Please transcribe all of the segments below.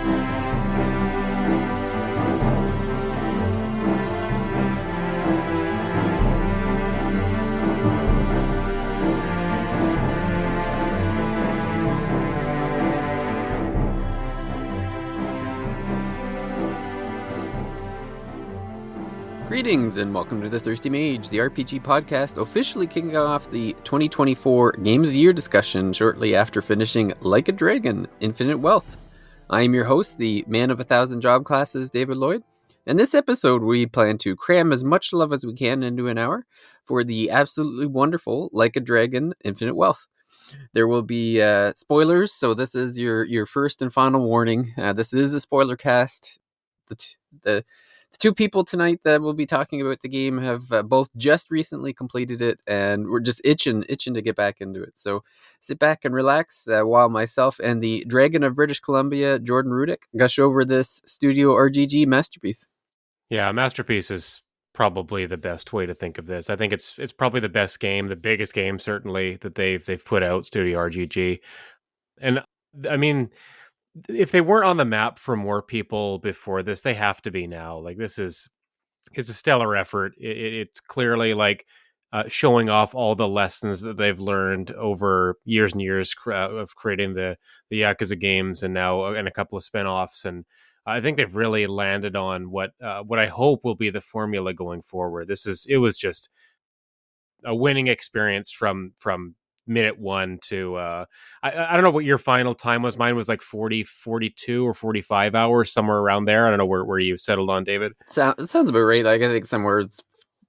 Greetings and welcome to the Thirsty Mage, the RPG podcast, officially kicking off the 2024 Game of the Year discussion shortly after finishing Like a Dragon, Infinite Wealth. I am your host, the man of 1,000 job classes, David Lloyd. In this episode, we plan to cram as much love as we can into an hour for the absolutely wonderful Like a Dragon, Infinite Wealth. There will be spoilers, so this is your first and final warning. This is a spoiler cast. The two people tonight that will be talking about the game have both just recently completed it, and we're just itching to get back into it. So sit back and relax while myself and the Dragon of British Columbia, Jordan Rudick, gush over this Studio RGG masterpiece. Yeah, masterpiece is probably the best way to think of this. I think it's probably the best game, the biggest game certainly that they've put out, Studio RGG. And I mean, if they weren't on the map for more people before this, they have to be now. Like, it's a stellar effort. It's clearly like showing off all the lessons that they've learned over years and years of creating the Yakuza games, and now and a couple of spinoffs. And I think they've really landed on what I hope will be the formula going forward. It was just a winning experience from minute one to I don't know what your final time was. Mine was like 40, 42 or 45 hours, somewhere around there. I don't know where you settled on, David. It sounds about right. Like, I think somewhere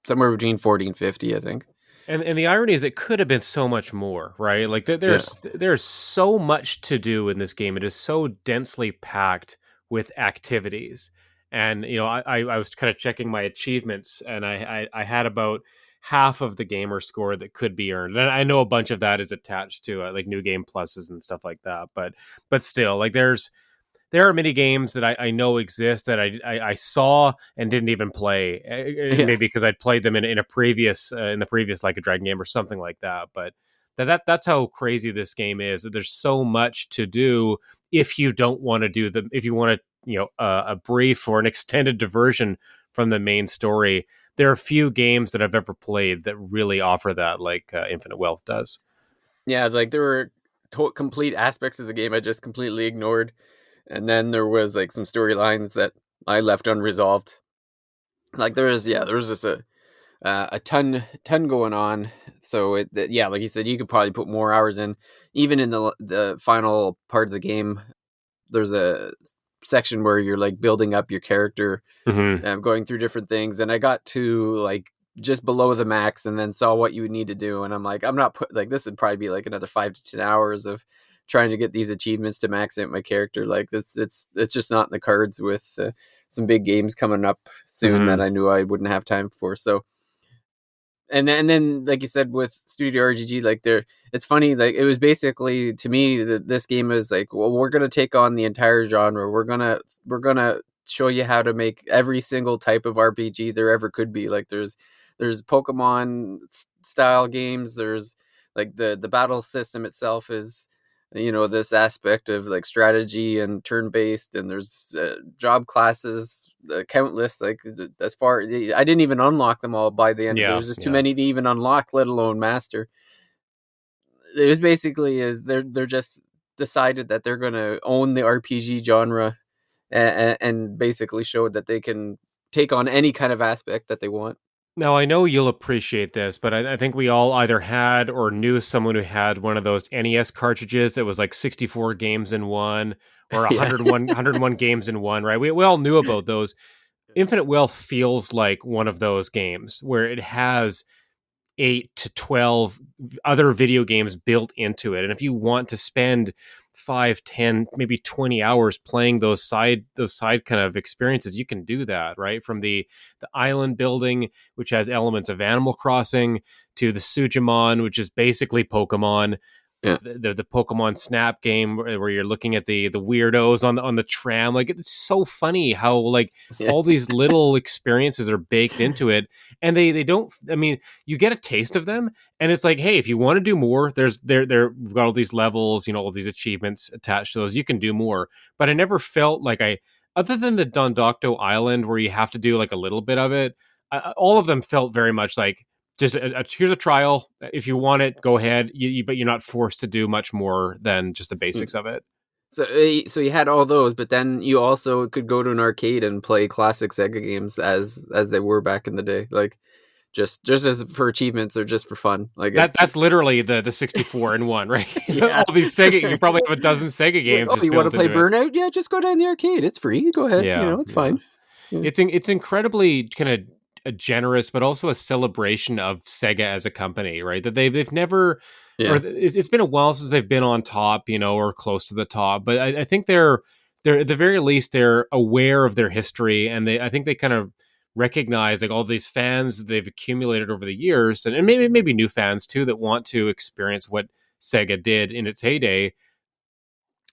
between 40 and 50, I think. And the irony is it could have been so much more, right? Like there's so much to do in this game. It is so densely packed with activities. And, you know, I was kind of checking my achievements, and I had about half of the gamer score that could be earned. And I know a bunch of that is attached to like new game pluses and stuff like that. But still, like there are many games that I know exist that I saw and didn't even play. Maybe because I'd played them in the previous Like a Dragon game or something like that. But that's how crazy this game is. There's so much to do if you don't want to do if you want to, a brief or an extended diversion from the main story. There are few games that I've ever played that really offer that, like Infinite Wealth does. Yeah, like there were complete aspects of the game I just completely ignored. And then there was like some storylines that I left unresolved. Like there was just a ton going on. So like you said, you could probably put more hours in. Even in the final part of the game, there's a section where you're like building up your character, going through different things. And I got to like just below the max, and then saw what you would need to do. And I'm like, I'm not this would probably be like another 5 to 10 hours of trying to get these achievements to max out my character. Like it's just not in the cards with some big games coming up soon that I knew I wouldn't have time for. So, and then like you said with Studio RGG, like it's funny, like it was basically, to me, this game is like, well, we're gonna take on the entire genre. We're gonna show you how to make every single type of RPG there ever could be. Like there's Pokemon style games. There's like the battle system itself is, this aspect of like strategy and turn-based, and there's job classes, countless. Like as far, I didn't even unlock them all by the end. There was just too many to even unlock, let alone master. It was basically they're just decided that they're going to own the RPG genre and basically showed that they can take on any kind of aspect that they want. Now, I know you'll appreciate this, but I think we all either had or knew someone who had one of those NES cartridges that was like 64 games in one, or 101 games in one, right? We all knew about those. Infinite Wealth feels like one of those games where it has 8 to 12 other video games built into it. And if you want to spend 5, 10, maybe 20 hours playing those side kind of experiences, you can do that, right? From the island building, which has elements of Animal Crossing, to the Sujimon, which is basically Pokemon, Yeah. the Pokemon Snap game where you're looking at the weirdos on the tram. Like, it's so funny how like Yeah. all these little experiences are baked into it, and they don't. I mean, you get a taste of them, and it's like, hey, if you want to do more, we've got all these levels, all these achievements attached to those. You can do more, but I never felt like other than the Dondocto Island where you have to do like a little bit of it. All of them felt very much like just here's a trial. If you want it, go ahead. But you're not forced to do much more than just the basics of it. So you had all those, but then you also could go to an arcade and play classic Sega games as they were back in the day, like just as for achievements or just for fun. Like That's literally the 64 in one, right? yeah, All these Sega, you probably have a dozen Sega it's like, games oh, just you want to built play into it. Burnout? Yeah, just go down the arcade. It's free. Go ahead. Yeah, It's yeah. fine. Yeah. It's incredibly kind of a generous, but also a celebration of Sega as a company, right? That they've never, or Yeah. it's been a while since they've been on top, or close to the top. But I think they're at the very least they're aware of their history, and I think they kind of recognize like all these fans that they've accumulated over the years, and maybe new fans too that want to experience what Sega did in its heyday.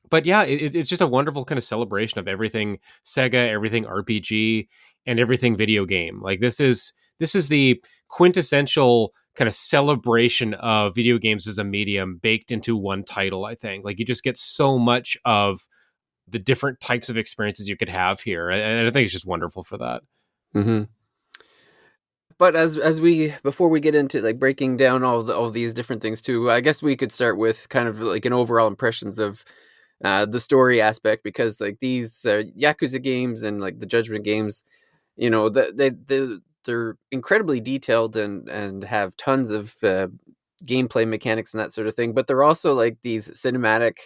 But yeah, it's just a wonderful kind of celebration of everything Sega, everything RPG, and everything video game. Like, this is the quintessential kind of celebration of video games as a medium baked into one title. I think like you just get so much of the different types of experiences you could have here, and I think it's just wonderful for that. Mm-hmm. But as we before we get into like breaking down all these different things too, I guess we could start with kind of like an overall impressions of the story aspect, because like these Yakuza games and like the Judgment games, they're incredibly detailed and have tons of gameplay mechanics and that sort of thing. But they're also like these cinematic,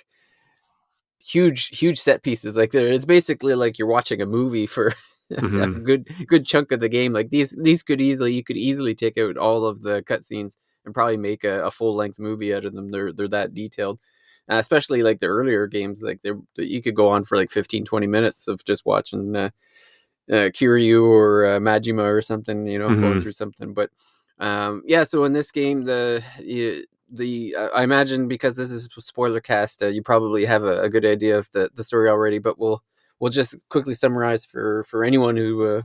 huge set pieces. Like it's basically like you're watching a movie for a Hmm. good chunk of the game. Like these you could easily take out all of the cutscenes and probably make a full length movie out of them. They're that detailed. Especially like the earlier games, like you could go on for like 15-20 minutes of just watching Kiryu or Majima or something, going Hmm. through something. But yeah, so in this game, I imagine, because this is a spoiler cast, you probably have a good idea of the story already. But we'll just quickly summarize for anyone who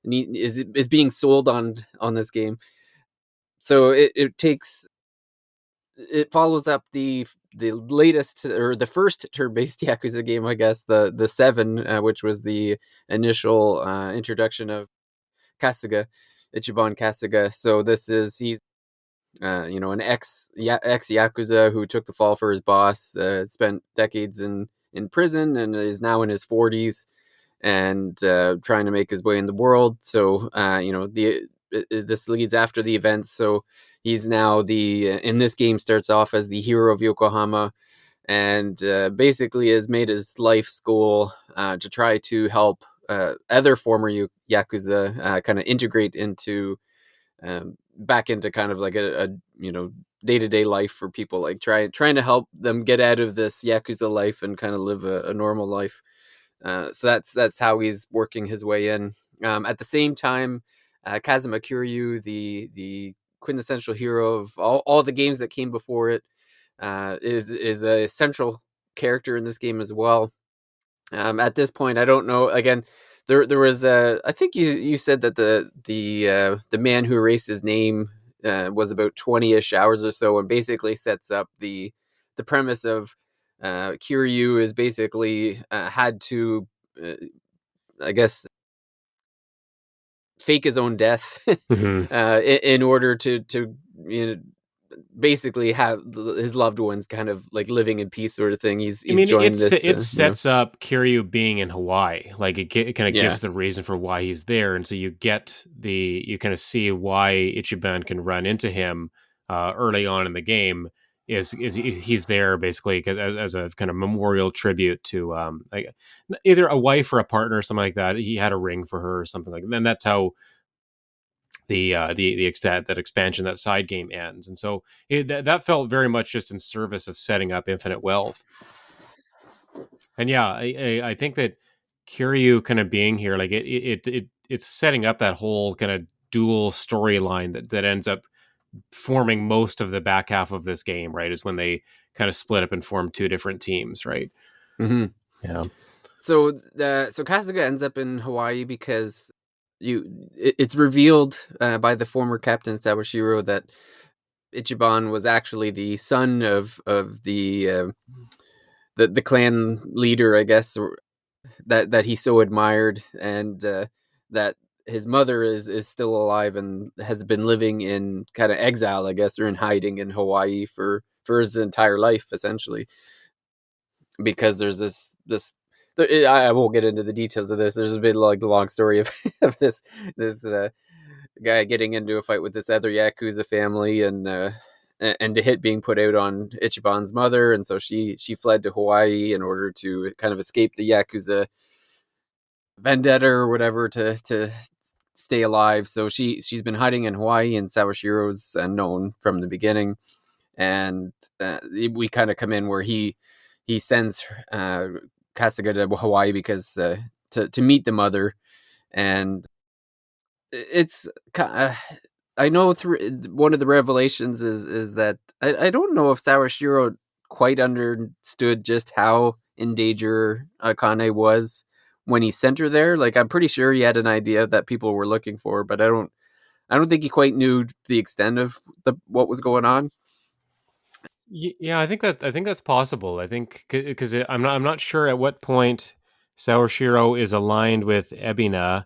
is being sold on this game. So it follows up the latest, or the first turn-based Yakuza game, I guess, the 7, which was the initial introduction of Kasuga, Ichiban Kasuga. So he's an ex Yakuza who took the fall for his boss, spent decades in prison, and is now in his 40s, and trying to make his way in the world. So this leads after the events. So he's now in this game, starts off as the hero of Yokohama, and basically has made his life's goal to try to help other former Yakuza kind of integrate back into kind of like a day-to-day life for people, like trying to help them get out of this Yakuza life and kind of live a normal life. So that's how he's working his way in. At the same time, Kazuma Kiryu, the quintessential hero of all the games that came before it, is a central character in this game as well. At this point, I don't know. Again, there was I think you said that the man who erased his name was about 20-ish hours or so, and basically sets up the premise of Kiryu is basically had to, uh, I guess, fake his own death Hmm. in order to basically have his loved ones kind of like living in peace, sort of thing. I He's mean, joined this, it sets up Kiryu being in Hawaii. Like, it kind of yeah. gives the reason for why he's there, and so you kind of see why Ichiban can run into him early on in the game. He's there basically because as a kind of memorial tribute to like either a wife or a partner or something like that. He had a ring for her or something like that. And that's how the extent that expansion, that side game ends. And so that felt very much just in service of setting up Infinite Wealth. And yeah, I think that Kiryu kind of being here, like it's setting up that whole kind of dual storyline that ends up forming most of the back half of this game, right? Is when they kind of split up and formed two different teams, right? Mm-hmm. Yeah. So Kasuga ends up in Hawaii because it's revealed by the former captain Sawashiro that Ichiban was actually the son of the clan leader, I guess, that he so admired, and that his mother is still alive and has been living in kind of exile, I guess, or in hiding in Hawaii for his entire life, essentially. Because there's this I won't get into the details of this. There's a bit like the long story of, of this guy getting into a fight with this other Yakuza family, and the hit being put out on Ichiban's mother, and so she fled to Hawaii in order to kind of escape the Yakuza vendetta or whatever to stay alive. So she's been hiding in Hawaii, and Sawashiro's known from the beginning, and we kind of come in where he sends Kasuga to Hawaii because to meet the mother, and it's I know through one of the revelations is that I don't know if Sawashiro quite understood just how in danger Akane was when he sent her there. Like, I'm pretty sure he had an idea that people were looking for, but I don't think he quite knew the extent of what was going on. Yeah, I think that's possible. I think because I'm not sure at what point Sawashiro is aligned with Ebina,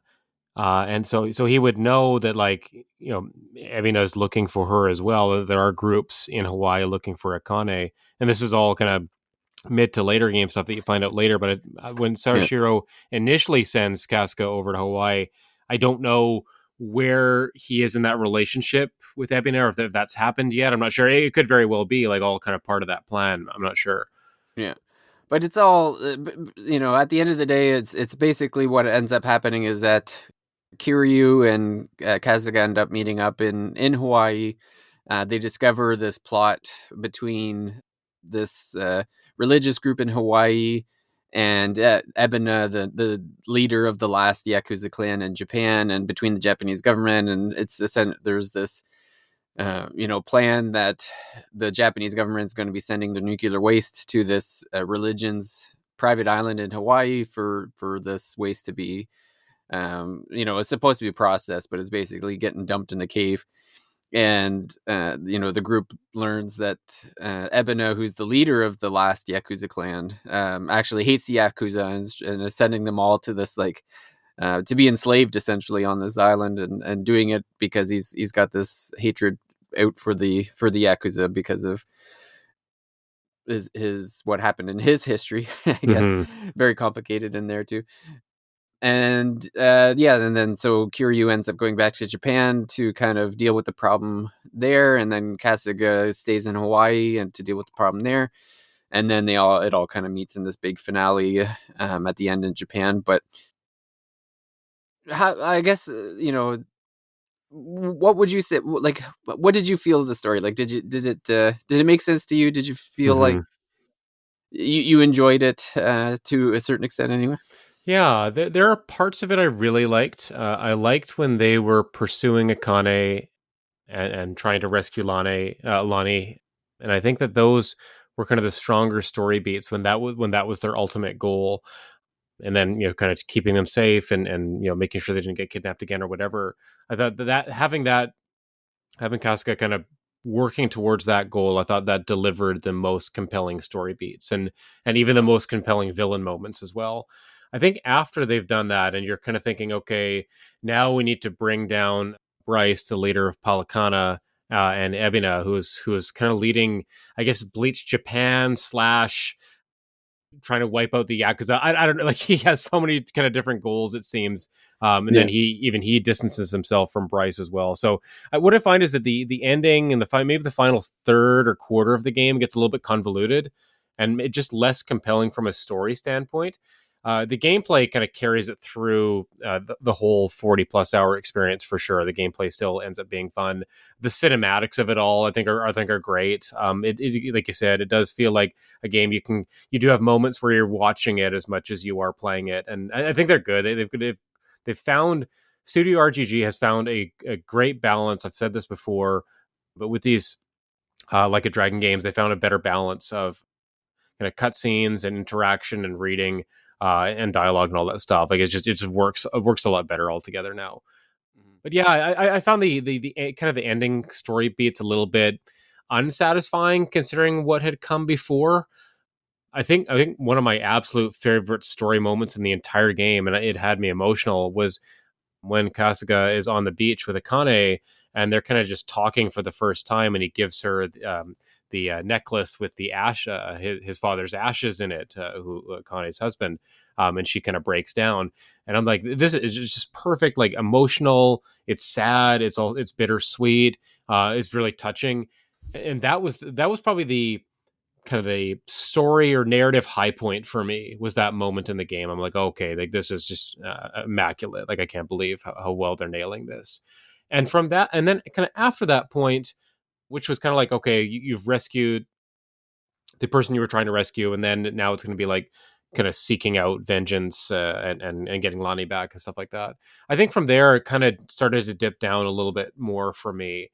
and so he would know that, like, Ebina is looking for her as well. There are groups in Hawaii looking for Akane, and this is all kind of mid to later game stuff that you find out later. But when Yeah, Sawashiro initially sends Casca over to Hawaii, I don't know where he is in that relationship with Ebina, or if that's happened yet. I'm not sure. It could very well be like all kind of part of that plan. I'm not sure. yeah. But it's all at the end of the day, it's basically what ends up happening is that Kiryu and Kasuga end up meeting up in Hawaii. They discover this plot between this religious group in Hawaii and Ebina, the leader of the last Yakuza clan in Japan, and between the Japanese government, and there's this plan that the Japanese government is going to be sending the nuclear waste to this religion's private island in Hawaii for this waste to be, it's supposed to be processed, but it's basically getting dumped in the cave. And the group learns that Ebina, who's the leader of the last Yakuza clan, actually hates the Yakuza and is sending them all to this, like, to be enslaved essentially on this island, and doing it because he's got this hatred out for the Yakuza because of his what happened in his history. I guess Mm-hmm. very complicated in there too. And and then so Kiryu ends up going back to Japan to kind of deal with the problem there, and then Kasuga stays in Hawaii and to deal with the problem there. And then it all kind of meets in this big finale at the end in Japan. But I guess what would you say, like, what did you feel of the story? Like, did it make sense to you? Did you feel like Mm-hmm. you enjoyed it to a certain extent anyway? Yeah, there are parts of it I really liked. I liked when they were pursuing Akane and trying to rescue Lonnie, and I think that those were kind of the stronger story beats when that was their ultimate goal. And then kind of keeping them safe and making sure they didn't get kidnapped again or whatever. I thought that having Casca kind of working towards that goal, I thought that delivered the most compelling story beats and even the most compelling villain moments as well. I think after they've done that, and you're kind of thinking, okay, now we need to bring down Bryce, the leader of Palakana, and Ebina, who is kind of leading, I guess, Bleach Japan slash trying to wipe out the Yakuza. I don't know. Like, he has so many kind of different goals, it seems. And Yeah, then he distances himself from Bryce as well. So what I find is that the ending and maybe the final third or quarter of the game gets a little bit convoluted and it just less compelling from a story standpoint. The gameplay kind of carries it through the whole 40 plus hour experience for sure. The gameplay still ends up being fun. The cinematics of it all, I think are great. Like you said, it does feel like a game you do have moments where you're watching it as much as you are playing it, and I think they're good. They've found Studio RGG has found a great balance. I've said this before But with these like a Dragon games, they found a better balance of kind of cutscenes and interaction and reading and dialogue and all that stuff. Like it just works a lot better altogether now. Mhm. But yeah, I found the kind of the ending story beats a little bit unsatisfying considering what had come before. I think one of my absolute favorite story moments in the entire game, and it had me emotional, was when Kasuga is on the beach with Akane and they're kind of just talking for the first time, and he gives her the necklace with the ash, his father's ashes in it, who Akane's husband, and she kind of breaks down, and I'm like, this is just perfect, like emotional. It's sad. It's bittersweet. It's really touching, and that was probably the kind of the story or narrative high point for me was that moment in the game. I'm like, okay, like this is just immaculate. Like I can't believe how well they're nailing this. And from that, and then kind of after that point, which was kind of like, okay, you've rescued the person you were trying to rescue, and then now it's going to be like kind of seeking out vengeance and getting Lonnie back and stuff like that. I think from there it kind of started to dip down a little bit more for me.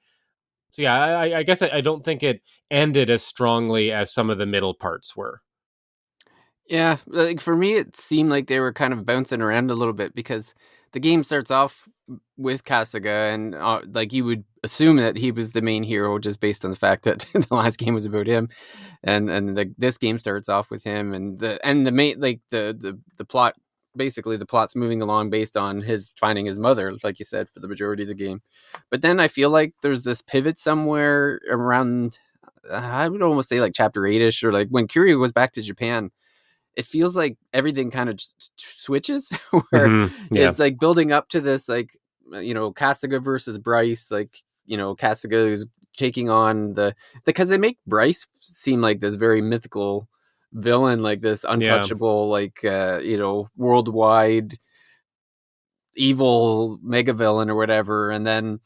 So yeah, I guess I don't think it ended as strongly as some of the middle parts were. Yeah, like for me, it seemed like they were kind of bouncing around a little bit because the game starts off with Kasuga, and like you would assume that he was the main hero just based on the fact that the last game was about him, and this game starts off with him, and the main like the plot. Basically, the plot's moving along based on his finding his mother, like you said, for the majority of the game. But then I feel like there's this pivot somewhere around. I would almost say like chapter 8ish, or like when Kiryu goes back to Japan, it feels like everything kind of switches where Yeah, it's like building up to this, like, Kasuga versus Bryce, like, Kasuga is taking on because they make Bryce seem like this very mythical villain, like this yeah, untouchable, like, worldwide evil mega villain or whatever. And then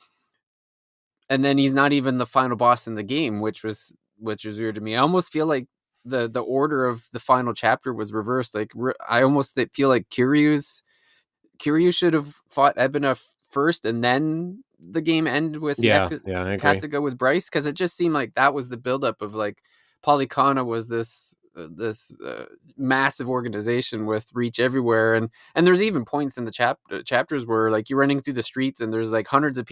he's not even the final boss in the game, which was weird to me. I almost feel like the order of the final chapter was reversed. Like I almost feel like Kiryu should have fought Ebina first, and then the game ended with yeah. I agree. Kasuga with Bryce, because it just seemed like that was the buildup of like Polycana was this massive organization with reach everywhere, and there's even points in the chapters where like you're running through the streets and there's like hundreds of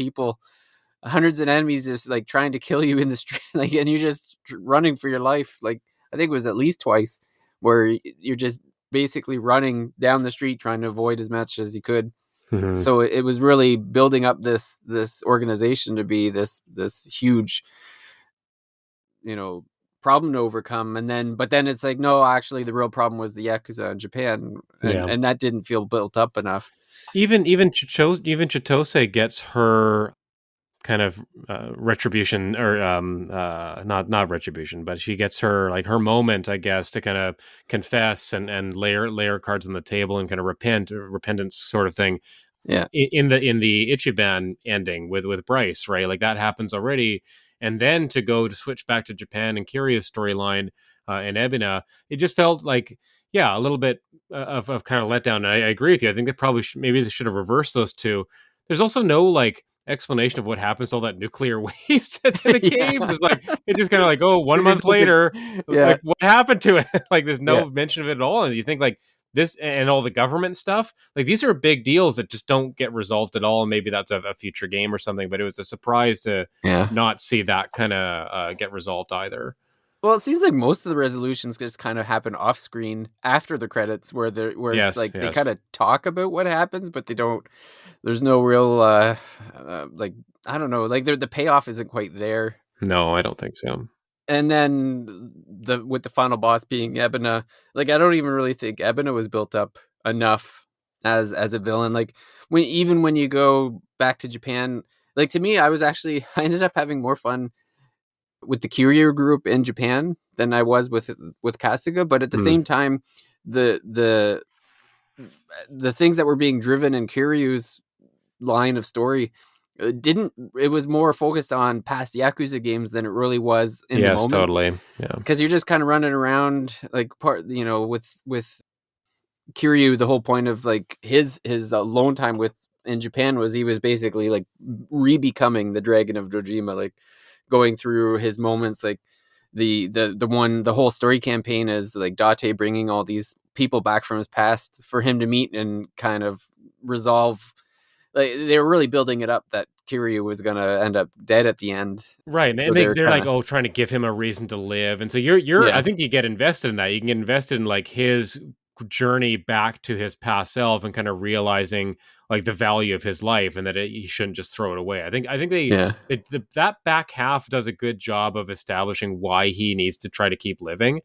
enemies just like trying to kill you in the street, like, and you're just running for your life. Like I think it was at least twice where you're just basically running down the street trying to avoid as much as you could. Hmm. So it was really building up this organization to be this huge, you know, problem to overcome. But then it's like, no, actually the real problem was the Yakuza in Japan, and Yeah. and that didn't feel built up enough. Even Chitose gets her kind of retribution, or not retribution, but she gets her, like, her moment, I guess, to kind of confess and layer cards on the table and kind of repentance sort of thing Yeah. in the Ichiban ending with Bryce, right? Like that happens already, and then to go to switch back to Japan and Kiryu's storyline and Ebina, it just felt like, yeah, a little bit of kind of letdown. And I agree with you. I think they probably maybe they should have reversed those two. There's also no like explanation of what happens to all that nuclear waste that's in the game. Yeah. It's like it just kind of like, oh, one They just month hook it. later, Yeah. like what happened to it? Like there's Yeah. no mention of it at all, and you think like this and all the government stuff, like these are big deals that just don't get resolved at all. And maybe that's a future game or something, but it was a surprise to Yeah. not see that kind of get resolved either. Well, it seems like most of the resolutions just kind of happen off screen after the credits, where it's Yes, like they yes. kind of talk about what happens, but they don't. There's no real like, I don't know, like the payoff isn't quite there. No, I don't think so. And then with the final boss being Ebina, like I don't even really think Ebina was built up enough as a villain. Like when you go back to Japan, like to me, I ended up having more fun with the Kiryu group in Japan than I was with Kasuga. But at the Mm. same time, the the the things that were being driven in Kiryu's line of story didn't it was more focused on past Yakuza games than it really was in the Yes, moment, totally. Yeah. because you're just kind of running around like with Kiryu. The whole point of like his alone time with in Japan was he was basically like re-becoming the Dragon of Dojima, like going through his moments, like the whole story campaign is like Date bringing all these people back from his past for him to meet and kind of resolve. Like they were really building it up that Kiryu was gonna end up dead at the end. Right, So and they're they're kind like, of oh, trying to give him a reason to live, and so you're I yeah think you get invested in that. You can get invested in like his journey back to his past self and kind of realizing like the value of his life and that he shouldn't just throw it away. I think yeah that back half does a good job of establishing why he needs to try to keep living.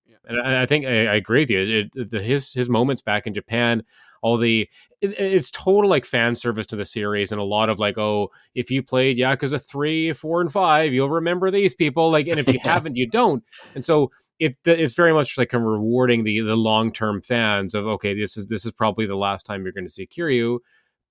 yeah And I think I agree with you. His moments back in Japan, all it's total like fan service to the series, and a lot of like, oh, if you played Yakuza 3, 4, and 5, you'll remember these people. Like, and if you yeah haven't, you don't. And so it's very much like I'm rewarding the long term fans of okay, this is probably the last time you're going to see Kiryu.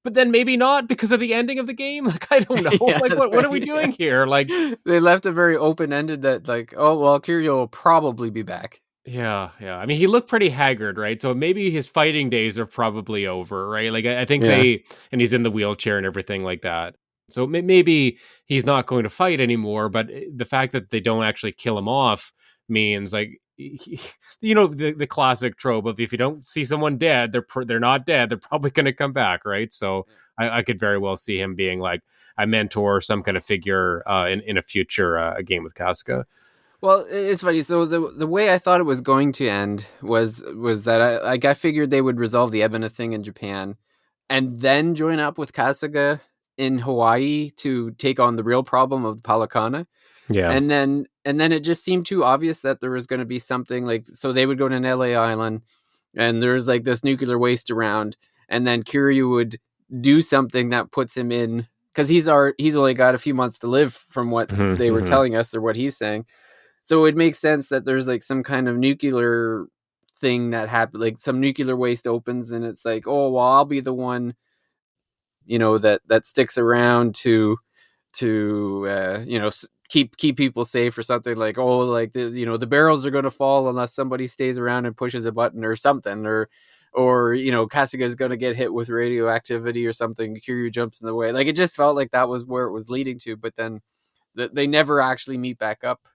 But then maybe not because of the ending of the game. Like I don't know. yeah, Like that's what are we right. Yeah. doing here? Like They left it very open ended that like, oh well, Kiryu will probably be back. yeah, yeah. I mean, he looked pretty haggard, right? So maybe his fighting days are probably over, right? Like I think Yeah, and he's in the wheelchair and everything like that. So maybe he's not going to fight anymore. But the fact that they don't actually kill him off means like, the classic trope of if you don't see someone dead, they're not dead. They're probably going to come back, right? So yeah. I could very well see him being like a mentor, some kind of figure in a future game with Kasuga. Well, it's funny. So the way I thought it was going to end was that I figured they would resolve the Ebina thing in Japan, and then join up with Kasuga in Hawaii to take on the real problem of Palakana. Yeah. And then it just seemed too obvious that there was going to be something like, so they would go to an LA island, and there's like this nuclear waste around, and then Kiryu would do something that puts him in, because he's only got a few months to live from what they were Hmm. telling us or what he's saying. So it makes sense that there's like some kind of nuclear thing that happened, like some nuclear waste opens, and it's like, oh well, I'll be the one, that sticks around to keep people safe, or something like, oh, like the barrels are going to fall unless somebody stays around and pushes a button or something, or Kasuga is going to get hit with radioactivity or something, Kiryu jumps in the way. Like it just felt like that was where it was leading to, but then they never actually meet back up.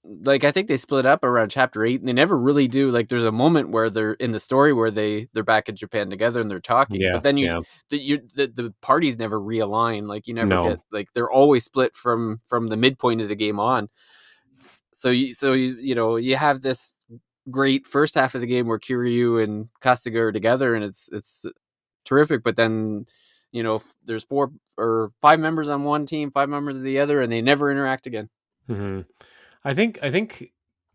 Like I think they split up around chapter 8, and they never really do. Like there's a moment where they're in the story where they're back in Japan together and they're talking, Yeah, but then yeah. the parties never realign. Like you never No. get, like they're always split from the midpoint of the game on. So you have this great first half of the game where Kiryu and Kasuga are together, and it's terrific, but then there's 4 or 5 members on one team, 5 members of the other, and they never interact again. Hmm. I think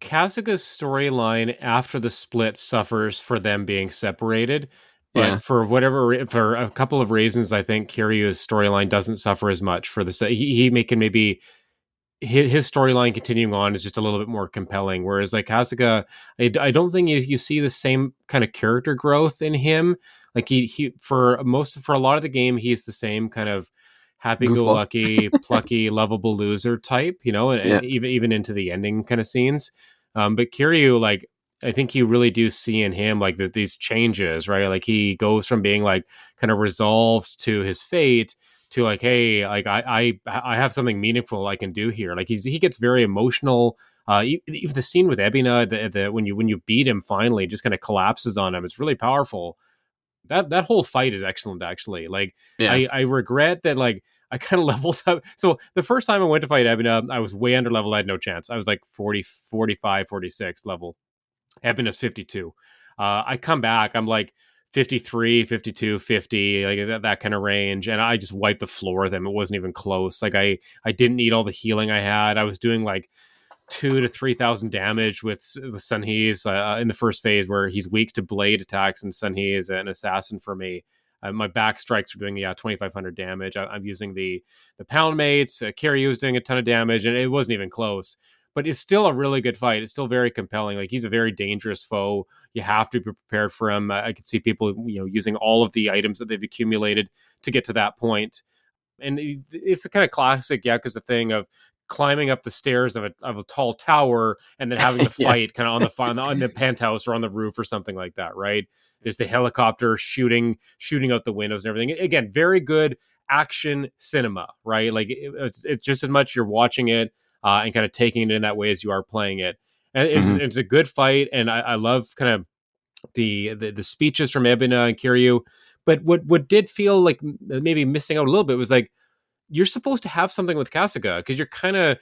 Kasuga's storyline after the split suffers for them being separated, Yeah, but for a couple of reasons, I think Kiryu's storyline doesn't suffer as much for the he making maybe his storyline continuing on is just a little bit more compelling. Whereas like Kasuga, I don't think you see the same kind of character growth in him. Like he for a lot of the game, he's the same kind of goofball. happy-go-lucky, plucky, lovable loser type, and Yeah, even into the ending kind of scenes. But Kiryu, like I think you really do see in him like these changes, right? Like he goes from being like kind of resolved to his fate to like, hey, like I have something meaningful I can do here. Like he gets very emotional. Even the scene with Ebina, the when you beat him finally, just kind of collapses on him. It's really powerful. That whole fight is excellent, actually. Like yeah. I regret that like I kind of leveled up. So the first time I went to fight Ebina, I was way under level. I had no chance. I was like 40, 45, 46 level. Ebina's 52. I come back, I'm like 53, 52, 50, like that kind of range. And I just wiped the floor with them. It wasn't even close. Like I didn't need all the healing I had. I was doing like 2 to 3,000 damage with Sunhee's in the first phase, where he's weak to blade attacks, and Sunhee is an assassin for me. My back strikes are doing 2,500 damage. I'm using the pound mates. Kiryu is doing a ton of damage, and it wasn't even close. But it's still a really good fight. It's still very compelling. Like he's a very dangerous foe. You have to be prepared for him. I can see people, using all of the items that they've accumulated to get to that point. And it's the kind of classic Yakuza thing of climbing up the stairs of a tall tower and then having to Yeah. fight kind of on the penthouse or on the roof or something like that, right? There's the helicopter shooting out the windows and everything. Again, very good action cinema, right? Like it's just as much you're watching it and kind of taking it in that way as you are playing it. And Hmm. it's a good fight, and I love kind of the speeches from Ebina and Kiryu. But what did feel like maybe missing out a little bit was like you're supposed to have something with Kasuga because you're kind of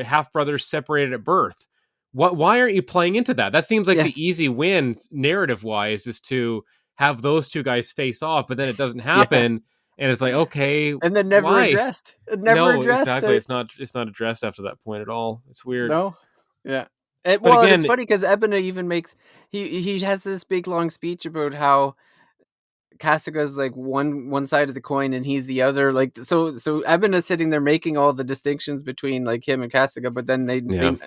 half brothers separated at birth. Why aren't you playing into that? That seems like Yeah. the easy win narrative wise is to have those two guys face off, but then it doesn't Yeah. happen, and it's like okay, And then never why? addressed. Never No, addressed. exactly. It's not addressed after that point at all. It's weird. No. Yeah. But Well, and it's again, funny because Ebina even makes he has this big long speech about how Kasuga's like one side of the coin and he's the other. Like so Ebina's sitting there making all the distinctions between like him and Kasuga, but then yeah, they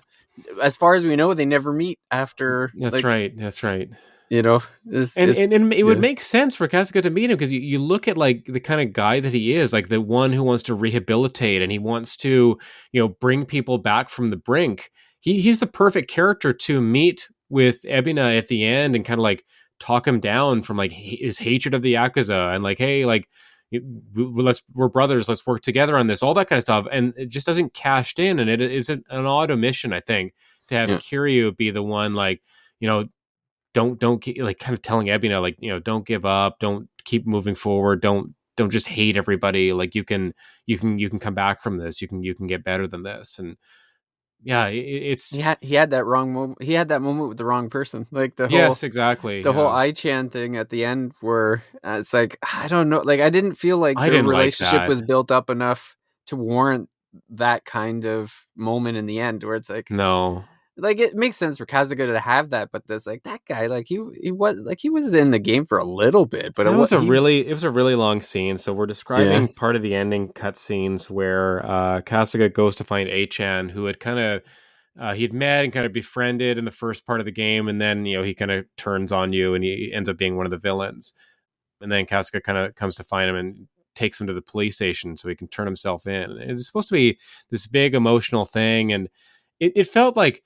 as far as we know, they never meet after that's like right. That's right. you know it's And it would yeah. make sense for Kasuga to meet him because you look at like the kind of guy that he is, like the one who wants to rehabilitate and he wants to, bring people back from the brink. He's the perfect character to meet with Ebina at the end and kind of like talk him down from like his hatred of the Yakuza and like, hey, like we're brothers, let's work together on this, all that kind of stuff. And it just doesn't cashed in, and it is an odd omission, I think, to have Yeah. Kiryu be the one like, you know, don't like kind of telling Ebina like don't give up, don't keep moving forward, don't just hate everybody, like you can come back from this, you can get better than this. And yeah, it's He had that wrong moment. He had that moment with the wrong person. Like yes, exactly, the whole yeah. I-Chan thing at the end where it's like I don't know, like I didn't feel like I their didn't like relationship that. was built up enough to warrant that kind of moment in the end where it's No, like it makes sense for Kasuga to have that, but this like that guy like he was in the game for a little bit, but that was he it was a really long scene. So we're yeah describing part of the ending cutscenes where Kasuga goes to find Achan, who had kind of he'd met and kind of befriended in the first part of the game, and then he kind of turns on you, and he ends up being one of the villains. And then Kasuga kind of comes to find him and takes him to the police station so he can turn himself in. And it's supposed to be this big emotional thing, and it felt like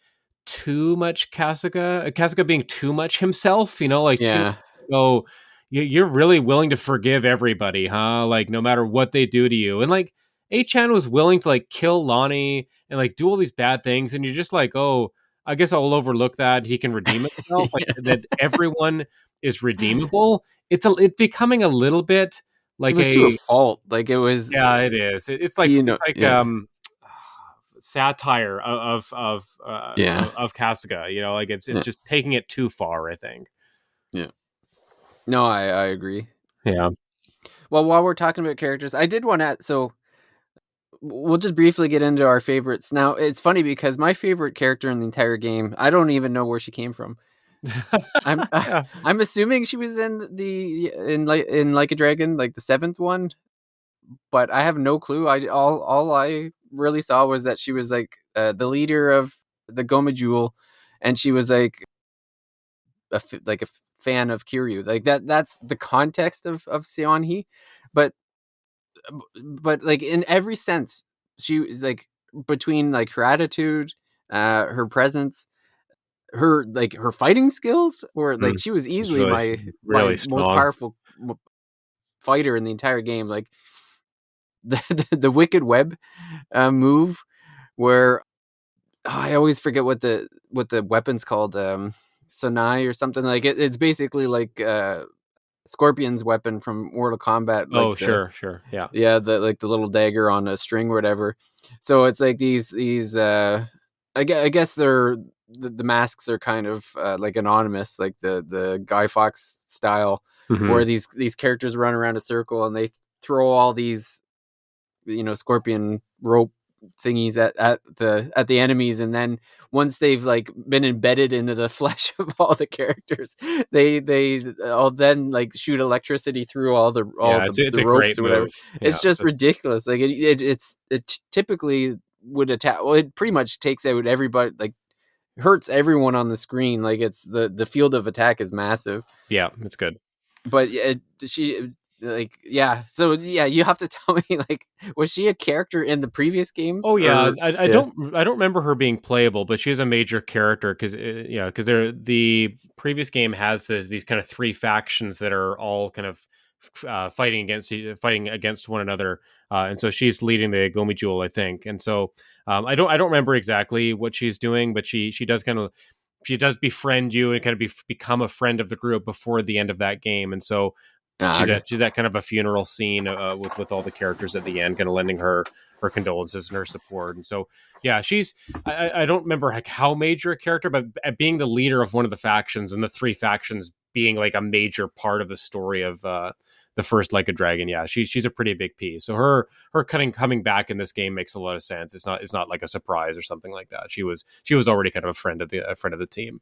too much Kasuga being too much himself, like too yeah oh, you're really willing to forgive everybody, huh? Like no matter what they do to you. And like Achan was willing to like kill Lonnie and like do all these bad things, and you're just like, oh, I guess I'll overlook that. He can redeem himself. Like that everyone is redeemable. It's becoming a little bit it like was to a a fault like it was yeah, it is. It's like yeah satire yeah of Kasuga. Like it's yeah just taking it too far, I think. yeah no I agree. Yeah. Well, while we're talking about characters, I did want to so we'll just briefly get into our favorites. Now, it's funny because my favorite character in the entire game, I don't even know where she came from. I'm Yeah. I'm assuming she was in Like a Dragon, like the seventh one, but I have no clue. All I really saw was that she was like the leader of the Goma Jewel, and she was like like a fan of Kiryu. Like that's the context of Seonhee, but like in every sense, she like between like her attitude, her presence, her fighting skills, or like Mm. she was It's easily really my really most strong. powerful fighter in the entire game. Like the Wicked Web move, where I always forget what the weapon's called, Sonai or something. Like it's basically like Scorpion's weapon from Mortal Kombat, like Oh, the sure, sure. Yeah. yeah, the like the little dagger on a string or whatever. So it's like I guess they're the masks are kind of like anonymous, like the Guy Fawkes style, Hmm. where these characters run around a circle and they throw all these scorpion rope thingies at the enemies, and then once they've like been embedded into the flesh of all the characters, they all then like shoot electricity through all Yeah, it's the a great ropes or whatever. move. It's Yeah. just ridiculous. Like it typically would attack. Well, it pretty much takes out everybody. Like hurts everyone on the screen. Like it's the field of attack is massive. Yeah, it's good. But Like, yeah. So yeah, you have to tell me, like, was she a character in the previous game Oh yeah, or I yeah? don't remember her being playable, but she is a major character because yeah, because the previous game has these kind of three factions that are all kind of fighting against one another, and so she's leading the Gomi Jewel, I think, and so I don't remember exactly what she's doing, but she does kind of she does befriend you and kind of become a friend of the group before the end of that game, and so Ah, okay. she's at kind of a funeral scene with all the characters at the end, kind of lending her condolences and her support. And so, yeah, she's I don't remember like how major a character, but being the leader of one of the factions and the three factions being like a major part of the story of the first Like a Dragon. Yeah, she's a pretty big piece. So her coming back in this game makes a lot of sense. It's not like a surprise or something like that. She was already kind of a friend of the team.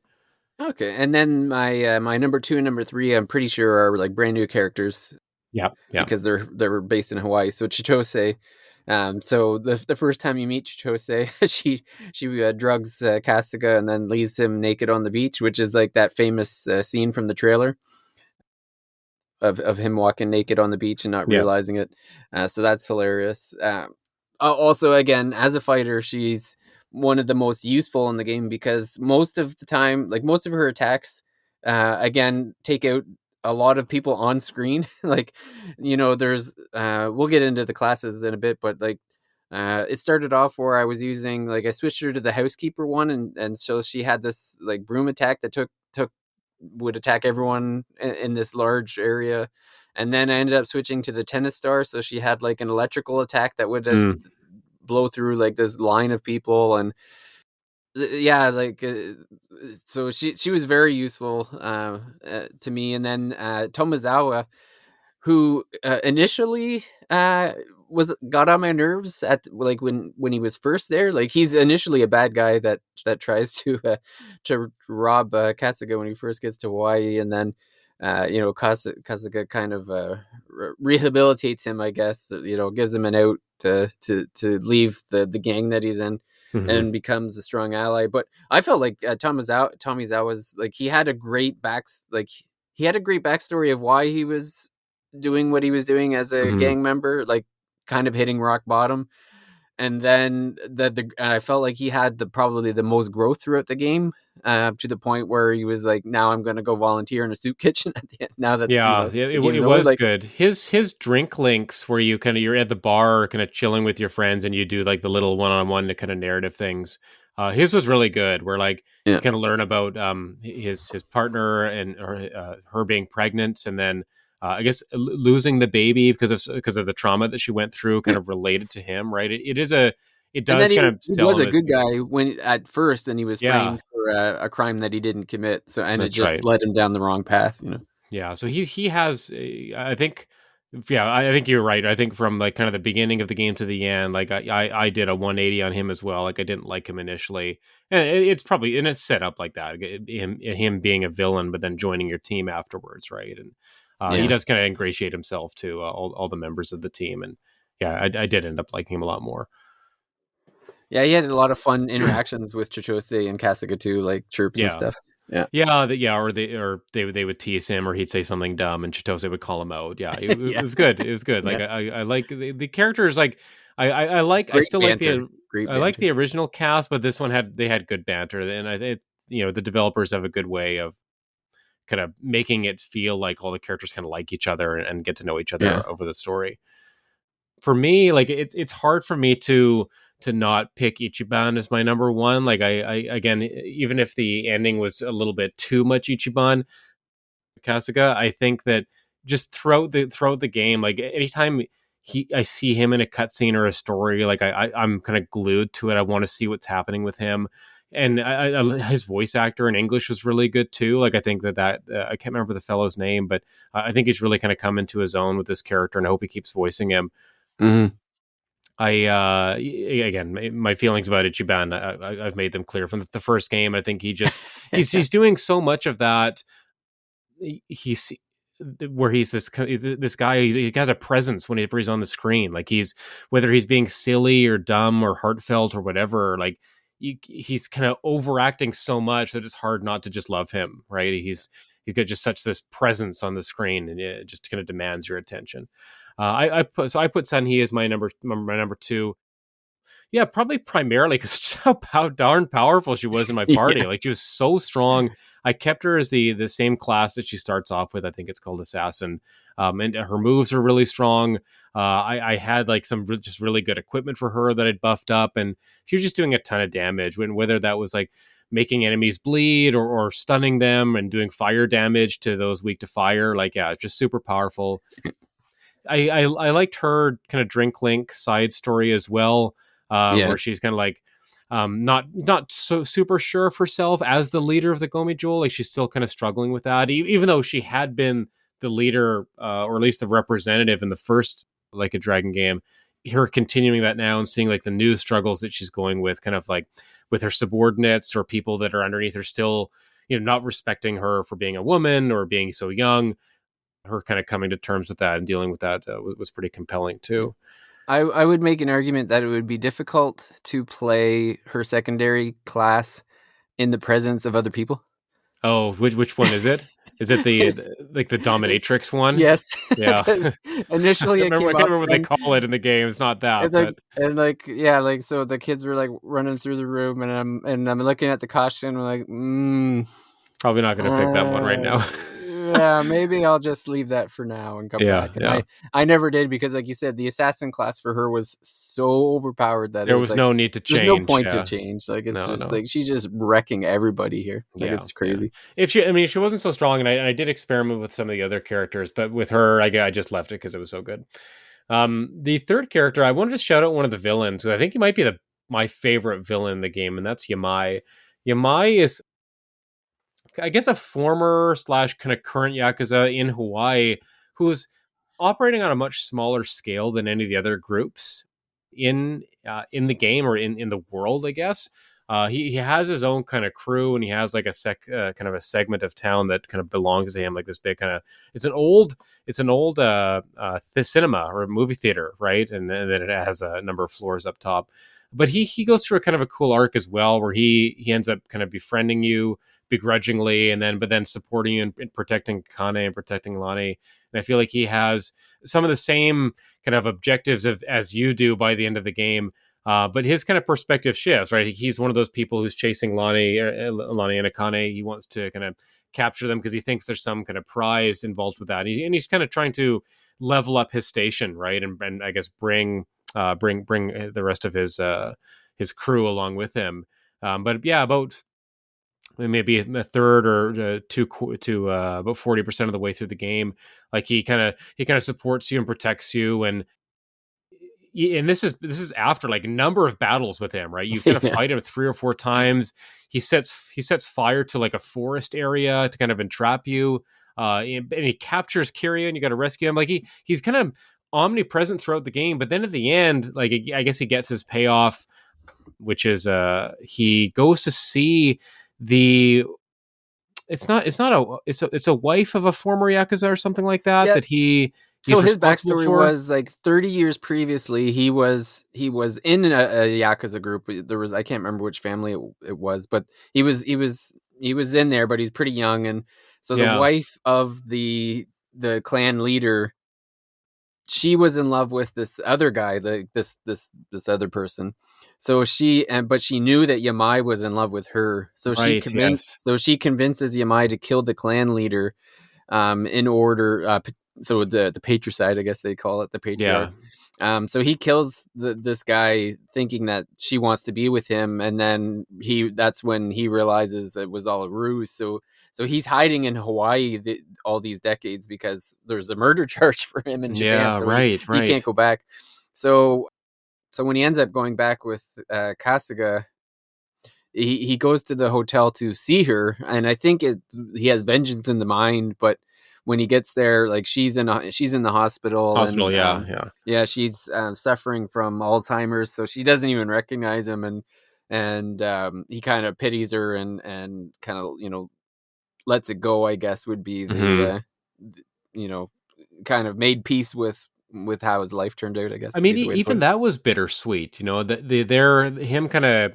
Okay, and then my number two and number three, I'm pretty sure are like brand new characters Yeah, yeah, because they're based in Hawaii. So Chitose, so the first time you meet Chitose, she drugs Kasuga and then leaves him naked on the beach, which is like that famous scene from the trailer of him walking naked on the beach and not yeah. realizing it. So that's hilarious. Also, again, as a fighter, she's one of the most useful in the game because most of the time, like most of her attacks, again, take out a lot of people on screen. Like, there's we'll get into the classes in a bit, but like it started off where I was using, like, I switched her to the housekeeper one, and so she had this like broom attack that took would attack everyone in this large area. And then I ended up switching to the tennis star, so she had like an electrical attack that would just Mm. blow through like this line of people. And yeah, like so she was very useful to me. And then Tomizawa, who initially was got on my nerves at like when he was first there. Like, he's initially a bad guy that tries to rob Kasuga when he first gets to Hawaii, and then Kasuga kind of rehabilitates him, I guess. Gives him an out to leave the gang that he's in, Hmm. and becomes a strong ally. But I felt like Tomizawa's, like, he had a great backstory of why he was doing what he was doing as a Hmm. gang member, like kind of hitting rock bottom. And then I felt like he had probably the most growth throughout the game, to the point where he was like, now I'm going to go volunteer in a soup kitchen at the end, now that Yeah, the it game's over. was Like, good. His drink links where you kind of you're at the bar, kind of chilling with your friends, and you do like the little one on one kind of narrative things. His was really good. Where like you yeah, kind of learn about his partner and her being pregnant, and then I guess losing the baby because of the trauma that she went through, kind yeah. of related to him. Right? It is a it And then does he kind of was sell him a as good guy when at first, and he was yeah, framed for a crime that he didn't commit. So, and it that's just right. led him down the wrong path. Yeah, so he has I think yeah, I think you're right. I think from like kind of the beginning of the game to the end, like I did a 180 on him as well. Like I didn't like him initially, and it's probably and it's set up like that. Him being a villain, but then joining your team afterwards, right? And he Yeah. does kind of ingratiate himself to all the members of the team, and yeah, I did end up liking him a lot more. Yeah, he had a lot of fun interactions with Chichose and Kasuga too, like chirps and Yeah, stuff. Yeah. yeah, or they would tease him, or he'd say something dumb, and Chitose would call him out. Yeah, it Yeah. was good. It was good. Like Yeah. I like the characters. Like I like I Great still like banter. Great I like banter. the original cast, but this one had good banter, and I think the developers have a good way of kind of making it feel like all the characters kind of like each other and get to know each Yeah. other over the story. For me, like it's hard for me to not pick Ichiban as my number one. Like I again, even if the ending was a little bit too much Ichiban, Kasuga, I think that just throughout the game, like anytime I see him in a cutscene or a story, like I'm kind of glued to it. I want to see what's happening with him, and his voice actor in English was really good too. Like I think that I can't remember the fellow's name, but I think he's really kind of come into his own with this character, and I hope he keeps voicing him. Mhm. Again, my feelings about Ichiban, I've made them clear from the first game. I think he's doing so much of that. He's where he's this guy. He has a presence whenever he's on the screen. Like whether he's being silly or dumb or heartfelt or whatever. Like he's kind of overacting so much that it's hard not to just love him. Right? He's got just such this presence on the screen, and it just kind of demands your attention. I put Sun He as my number two. Yeah, probably primarily because how darn powerful she was in my Yeah. party. Like she was so strong. I kept her as the same class that she starts off with. I think it's called Assassin, and her moves are really strong. I had like some just really good equipment for her that I'd buffed up, and she was just doing a ton of damage. Whether that was like making enemies bleed or stunning them and doing fire damage to those weak to fire. Like yeah, it's just super powerful. I liked her kind of Drink Link side story as well, Yeah. where she's kind of like not so super sure of herself as the leader of the Gomi Jewel. Like she's still kind of struggling with that, even though she had been the leader or at least the representative in the first Like a Dragon game. Her continuing that now and seeing like the new struggles that she's going with, kind of like with her subordinates or people that are underneath her, still not respecting her for being a woman or being so young. Her kind of coming to terms with that and dealing with that was pretty compelling too. I would make an argument that it would be difficult to play her secondary class in the presence of other people. Oh, which one is it? Is it like the It's dominatrix one? yes, Yeah, because initially it I came can't up remember what they and call it in the game. It's not that, like but yeah, like so the kids were like running through the room and I'm looking at the costume and like probably not going to pick that one right now. yeah, maybe I'll just leave that for now and come Yeah, back. And yeah. I never did because, like you said, the assassin class for her was so overpowered that it There was was like no need to there's no change. point to Yeah, change. Like it's no, just no. like she's just wrecking everybody here. Like Yeah, it's yeah. crazy. If she wasn't so strong, and I did experiment with some of the other characters, but with her, I just left it because it was so good. The third character, I wanted to shout out one of the villains. I think he might be my favorite villain in the game, and that's Yamai. Yamai is, I guess, a former slash kind of current Yakuza in Hawaii who's operating on a much smaller scale than any of the other groups in the game or in the world, I guess. He has his own kind of crew, and he has like a kind of a segment of town that kind of belongs to him, like this big kind of. It's an old cinema or a movie theater, right? And then it has a number of floors up top. But he goes through a kind of a cool arc as well, where he ends up kind of befriending you begrudgingly, and then supporting you in protecting Kane and protecting Lani. And I feel like he has some of the same kind of objectives as you do by the end of the game. But his kind of perspective shifts, right? He's one of those people who's chasing Lani and Akane. He wants to kind of capture them because he thinks there's some kind of prize involved with that. And he's kind of trying to level up his station, right? And I guess bring the rest of his crew along with him. But yeah, about maybe a third or to about 40% of the way through the game, like he kind of supports you and protects you, and this is after like a number of battles with him, right? You kind of Yeah. fight him 3 or 4 times. He sets fire to like a forest area to kind of entrap you, and he captures Kiryu, and you got to rescue him. Like he's kind of omnipresent throughout the game, but then at the end, like I guess he gets his payoff, which is he goes to see the it's a wife of a former Yakuza or something like that Yeah. that he's So his responsible backstory for. was like 30 years previously, he was in a Yakuza group. There was I can't remember which family it was, but he was in there, but he's pretty young, and so the Yeah, wife of the clan leader, she was in love with this other guy, this other person. But she knew that Yamai was in love with her. right. Yes. So she convinces Yamai to kill the clan leader, in order. So the patricide, I guess they call it, the patriarch. Yeah. So he kills this guy thinking that she wants to be with him, and then that's when he realizes it was all a ruse. So he's hiding in Hawaii all these decades because there's a murder charge for him in Japan, Yeah. so Right. he can't Right. go back. So when he ends up going back with Kasuga, he goes to the hotel to see her, and I think he has vengeance in the mind. But when he gets there, like she's in the hospital, Hospital. and Yeah. Yeah. yeah, she's suffering from Alzheimer's, so she doesn't even recognize him, and he kind of pities her and kind of lets it go, I guess would be Hmm. you know kind of made peace with how his life turned out, I guess I would mean, be the way to put even it. that was bittersweet. They're him kind of,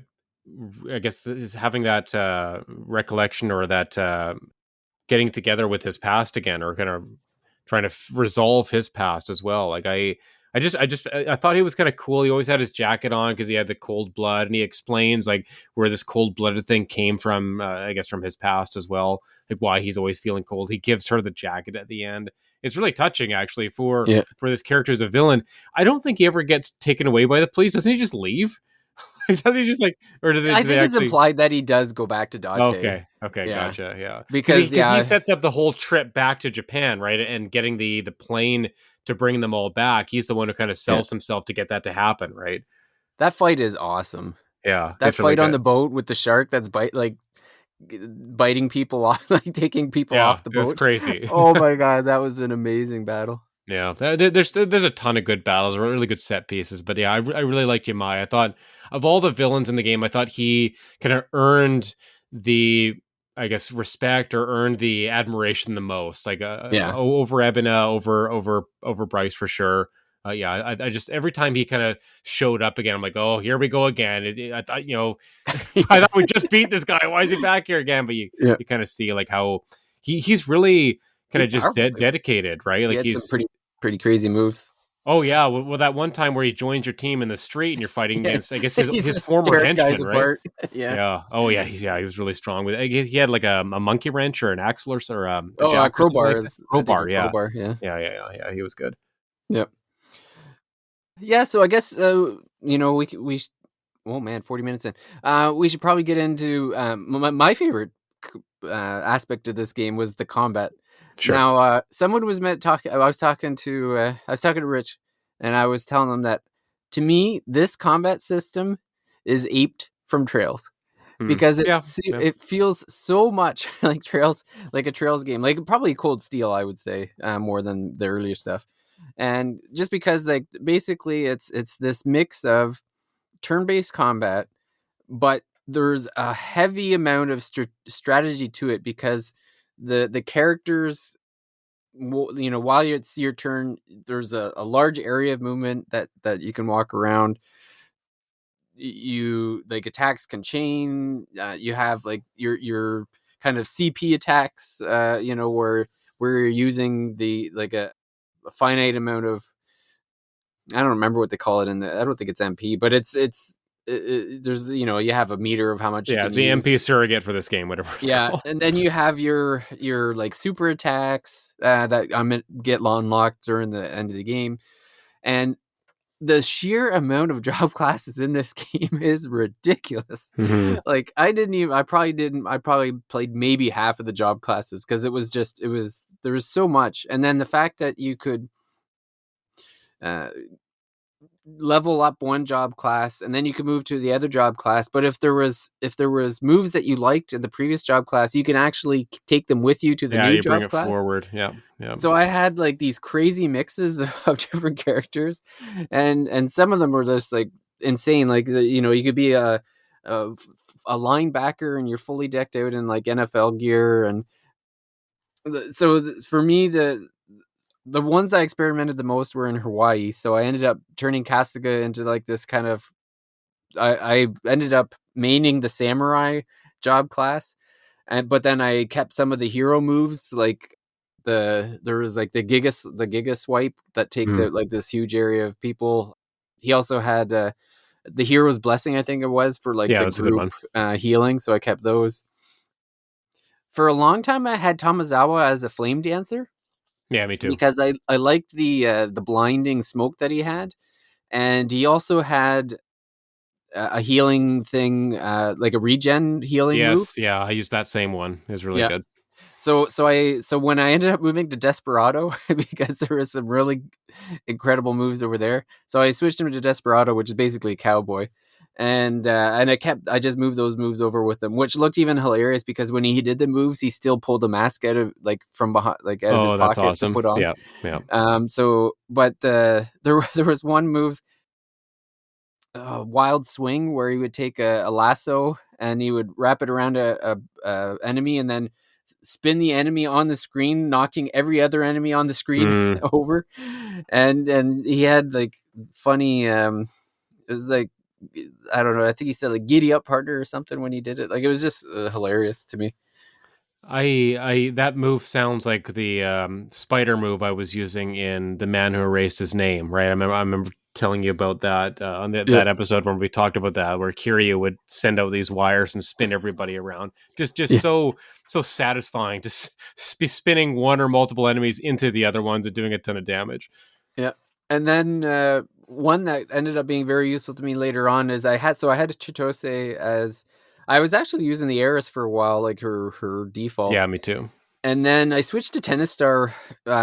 I guess, is having that recollection or that getting together with his past again, or kind of trying to resolve his past as well. Like I thought he was kind of cool. He always had his jacket on because he had the cold blood, and he explains like where this cold blooded thing came from. I guess from his past as well, like why he's always feeling cold. He gives her the jacket at the end. It's really touching, actually, for Yeah. this character as a villain. I don't think he ever gets taken away by the police. Doesn't he just leave? Doesn't he just like, or I do they think it's actually? implied that he does go back to Date. Okay. Okay. Yeah. Gotcha. Yeah. Because Because he yeah, sets up the whole trip back to Japan, right? And getting the plane to bring them all back. He's the one who kind of yeah. sells himself to get that to happen, right? That fight is awesome. Yeah. That It's really fight on the good. boat with the shark that's biting people off, like taking people Yeah. off the It was boat. crazy. Oh my god, that was an amazing battle. Yeah, there's a ton of good battles, really good set pieces. But yeah, I really liked Yamai. I thought of all the villains in the game, I thought he kind of earned the, I guess, respect or earned the admiration the most. Like Yeah. over Ebina, over Bryce for sure. Yeah, I just every time he kind of showed up again, I'm like, oh, here we go again. I thought, I Yeah. thought we just beat this guy. Why is he back here again? But Yeah. you kind of see like how he's really kind He's of just powerful too. dedicated, right? He Like had some he's pretty crazy moves. Oh yeah, well that one time where he joins your team in the street and you're fighting Yeah. against, I guess He's his just former tearing guys henchman, right? apart. Yeah. Yeah. Oh yeah, he was really strong with it. He had like a monkey wrench or an axle or a Oh, jack or something crowbar like that. is I think a Crowbar, yeah. crowbar, yeah. Yeah. He was good. Yep. Yeah, so I guess oh man, 40 minutes in. We should probably get into my favorite aspect of this game was the combat. Sure. Now, someone was meant talking. I was talking to Rich, and I was telling him that to me, this combat system is aped from Trails Hmm. because Yeah. Yeah. it feels so much like Trails, like a Trails game, like probably Cold Steel, I would say, more than the earlier stuff, and just because like basically it's this mix of turn-based combat, but there's a heavy amount of strategy to it because the characters, while it's your turn, there's a large area of movement that you can walk around. You like attacks can chain. You have like your kind of CP attacks. Where you're using the like a finite amount of, I don't remember what they call it I don't think it's MP, but there's you have a meter of how much you Yeah, can it's the use. MP surrogate for this game, whatever it's Yeah, called. and then you have your like super attacks that get unlocked during the end of the game, and the sheer amount of job classes in this game is ridiculous. Hmm. Like I probably played maybe half of the job classes because there was so much, and then the fact that you could uh, level up one job class and then you can move to the other job class, but if there was moves that you liked in the previous job class, you can actually take them with you to the Yeah, new you bring job it class. forward. Yeah. Yeah. So I had like these crazy mixes of different characters, and some of them were just like insane, like you could be a linebacker and you're fully decked out in like NFL gear. And for me, the ones I experimented the most were in Hawaii. So I ended up turning Kasuga into like this kind of, I ended up maining the samurai job class, but then I kept some of the hero moves, like there was like the Giga swipe that takes Mhm. out like this huge area of people. He also had the hero's blessing, I think it was, for like Yeah, the that's a good group one. healing. So I kept those. For a long time, I had Tamazawa as a flame dancer Yeah, me too. because I liked the blinding smoke that he had, and he also had a healing thing, like a regen healing move. Yes, yeah, I used that same one. It was really Yeah. good. So when I ended up moving to Desperado because there was some really incredible moves over there, so I switched him to Desperado, which is basically a cowboy, and I just moved those moves over with him, which looked even hilarious because when he did the moves, he still pulled a mask out of like from behind, like out of his Oh, that's pocket to awesome. put on. Yeah, yeah. But there was one move, wild swing, where he would take a lasso and he would wrap it around a enemy and then spin the enemy on the screen, knocking every other enemy on the screen Mm. over. And he had like funny, it was like, I don't know, I think he said like giddy up partner or something when he did it. Like it was just hilarious to me. I that move sounds like the spider move I was using in The Man Who Erased His Name, right? I remember telling you about that on Yeah, that episode when we talked about that, where Kiryu would send out these wires and spin everybody around. Just yeah, so satisfying to be spinning one or multiple enemies into the other ones and doing a ton of damage. yeah. And then one that ended up being very useful to me later on is I had Chitose as I was actually using the Eris for a while, like her default. Yeah, me too. And then I switched to Tennis Star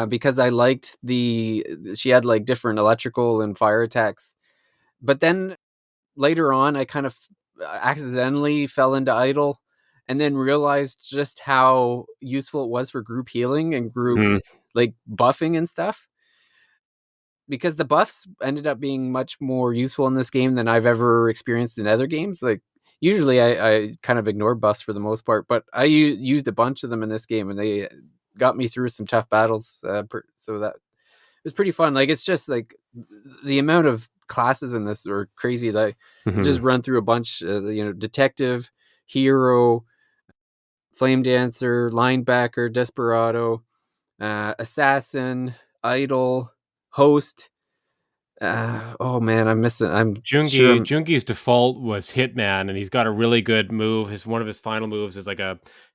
because I liked she had like different electrical and fire attacks. But then later on, I kind of accidentally fell into Idol, and then realized just how useful it was for group healing and group Hmm. like buffing and stuff. Because the buffs ended up being much more useful in this game than I've ever experienced in other games. Like usually, I kind of ignore buffs for the most part, but I used a bunch of them in this game, and they got me through some tough battles. So that was pretty fun. Like it's just like the amount of classes in this are crazy. That I Hmm. just run through a bunch. Detective, hero, flame dancer, linebacker, desperado, assassin, idol, host. Oh man, I'm missing. I'm sure. Jungi's default was Hitman, and he's got a really good move. One of his final moves is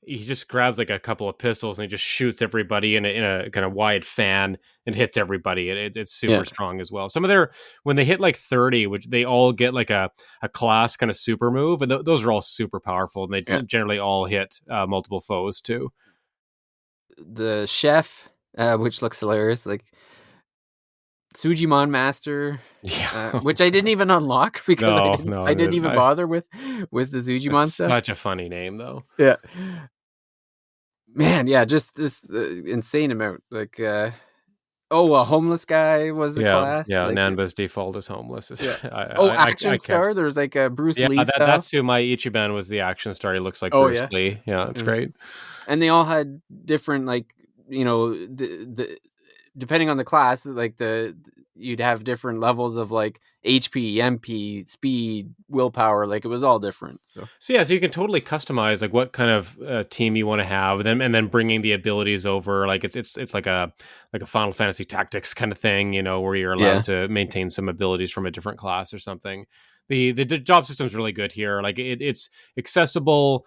he just grabs like a couple of pistols and he just shoots everybody in a kind of wide fan and hits everybody. It's Yeah, super strong as well. Some of their when they hit like 30, which they all get like a class kind of super move, and those are all super powerful, and they yeah. generally all hit multiple foes too. The chef, which looks hilarious, like Sujimon Master, Yeah. which I didn't even unlock because No, no, I didn't even bother with the it's Sujimon stuff. such a funny name though. Yeah, man, yeah, just this insane amount. Like, a homeless guy was a Yeah, class. yeah. Like, Nanba's default is homeless. yeah. Oh, I action can't. star. There's like a Bruce Yeah, Lee style. that's who my Ichiban was. The action star. He looks like Oh Bruce yeah. Lee. Yeah, it's Mhm. great. And they all had different like the depending on the class, like you'd have different levels of like HP, MP, speed, willpower. Like it was all different. So So yeah, so you can totally customize like what kind of team you want to have, and then bringing the abilities over. Like it's like a Final Fantasy Tactics kind of thing, where you're allowed yeah, to maintain some abilities from a different class or something. The job system's really good here. Like it's accessible.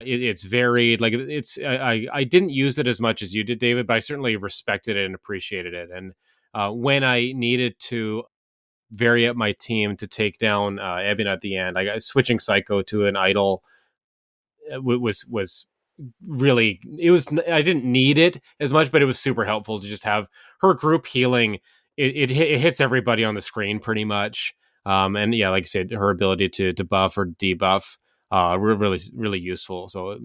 It's varied. Like I didn't use it as much as you did, David, but I certainly respected it and appreciated it. And when I needed to vary up my team to take down Evan at the end, like switching Psycho to an idol was really it was I didn't need it as much, but it was super helpful to just have her group healing. It hits everybody on the screen pretty much. And yeah, like I said, her ability to buff or debuff, really useful. So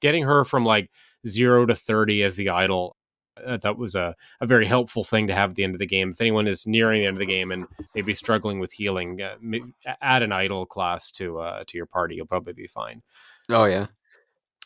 getting her from like 0 to 30 as the idol, that was a very helpful thing to have at the end of the game. If anyone is nearing the end of the game and maybe struggling with healing, add an idol class to your party. You'll probably be fine. oh yeah,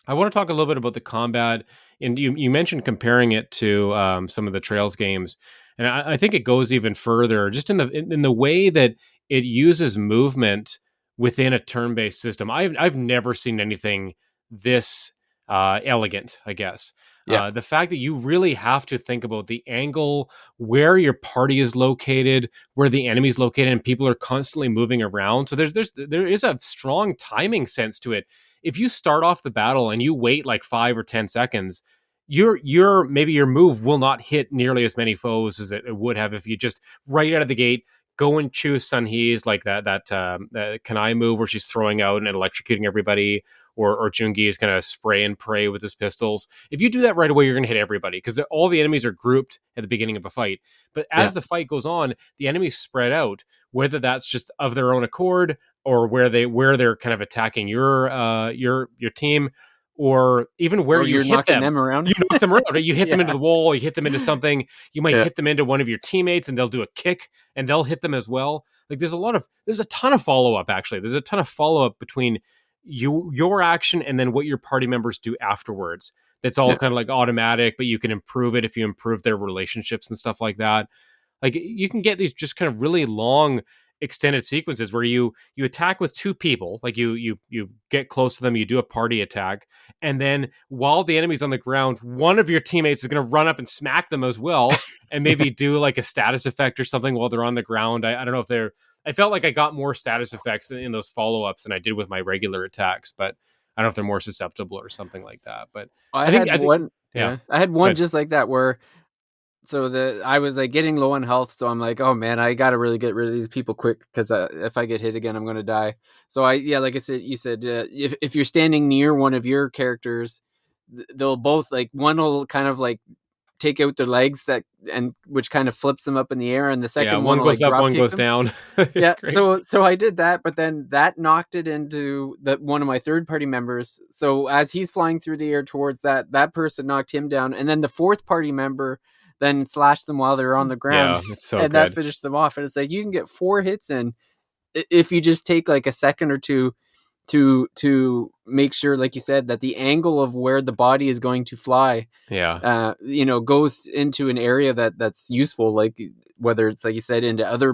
I want to talk a little bit about the combat, and you mentioned comparing it to some of the Trails games, and I think it goes even further, just in the way that it uses movement within a turn based system. I've never seen anything this elegant, I guess. yeah, The fact that you really have to think about the angle, where your party is located, where the enemy is located, and people are constantly moving around. So there is a strong timing sense to it. If you start off the battle and you wait like 5 or 10 seconds, your maybe your move will not hit nearly as many foes as it would have if you just right out of the gate go and choose Sunhee's like that Kanai move where she's throwing out and electrocuting everybody, or Jungi is going to spray and pray with his pistols. If you do that right away, you're going to hit everybody because all the enemies are grouped at the beginning of a fight. But yeah. as the fight goes on, the enemies spread out, whether that's just of their own accord or where they're kind of attacking your team, or even where Or you you're hit knocking them. them around. You knock them around. Right? You hit them into Yeah, the wall. You hit them into something. You might yeah, hit them into one of your teammates, and they'll do a kick, and they'll hit them as well. Like there's a ton of follow up. Actually, there's a ton of follow up between your action and then what your party members do afterwards. That's all yeah. kind of like automatic, but you can improve it if you improve their relationships and stuff like that. Like you can get these just kind of really long extended sequences where you attack with two people, like you get close to them, you do a party attack, and then while the enemy's on the ground, one of your teammates is going to run up and smack them as well, and maybe do like a status effect or something while they're on the ground. I don't know if they're. I felt like I got more status effects in those follow-ups than I did with my regular attacks, but I don't know if they're more susceptible or something like that. But I I think had I think one. yeah. Yeah, I had one But just like that where I was like getting low on health, so I'm like, oh man, I gotta really get rid of these people quick because if I get hit again, I'm gonna die. So like I said, you said if you're standing near one of your characters, they'll both like one will kind of like take out their legs and which kind of flips them up in the air, and the yeah, second one one will goes like up, drop one kick goes them. down. It's Yeah, great. so I did that, but then that knocked it into one of my third party members. So as he's flying through the air towards that person knocked him down, and then the fourth party member then slashed them while they were on the ground, Yeah, it's so and that good. finished them off. And it's like you can get 4 hits in if you just take like a second or two to make sure, like you said, that the angle of where the body is going to fly Yeah. goes into an area that's useful, like whether it's like you said into other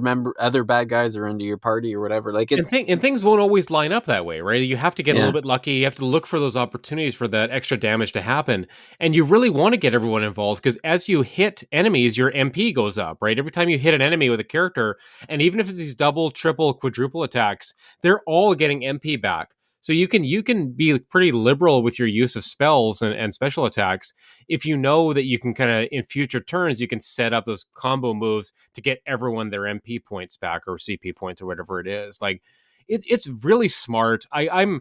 bad guys or into your party or whatever. Like it's And things won't always line up that way, right? You have to get a little yeah, bit lucky. You have to look for those opportunities for that extra damage to happen. And you really want to get everyone involved because as you hit enemies, your MP goes up, right? Every time you hit an enemy with a character, and even if it's these double, triple, quadruple attacks, they're all getting MP back. So you can be pretty liberal with your use of spells and special attacks if you know that you can kind of in future turns you can set up those combo moves to get everyone their MP points back or CP points or whatever it is. Like it's really smart. I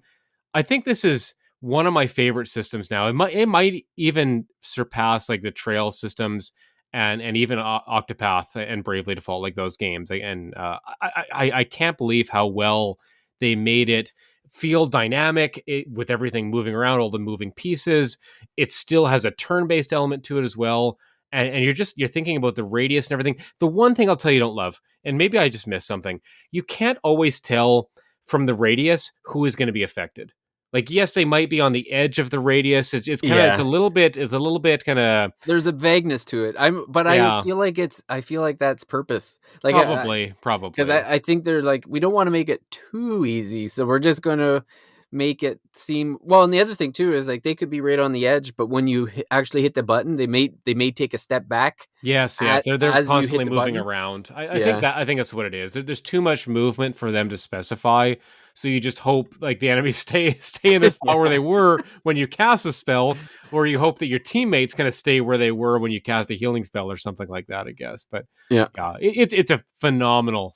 think this is one of my favorite systems now. It might even surpass like the Trail systems and even Octopath and Bravely Default, like those games. And I can't believe how well they made it feel dynamic with everything moving around, all the moving pieces. It still has a turn-based element to it as well. And you're thinking about the radius and everything. The one thing I'll tell you don't love, and maybe I just missed something, you can't always tell from the radius who is going to be affected. Like, yes, they might be on the edge of the radius. It's kind of yeah. it's a little bit kind of There's a vagueness to it. I yeah, feel like that's purpose. Like because probably. I think they're like we don't want to make it too easy, so we're just gonna make it seem well. And the other thing too is like they could be right on the edge, but when you actually hit the button, they may take a step back Yes, they're as you hit constantly the moving button. around. Yeah, I think that's what it is. There's too much movement for them to specify, so you just hope like the enemies stay in the spot where yeah, they were when you cast a spell, or you hope that your teammates kind of stay where they were when you cast a healing spell or something like that. I guess, but yeah. yeah, it's a phenomenal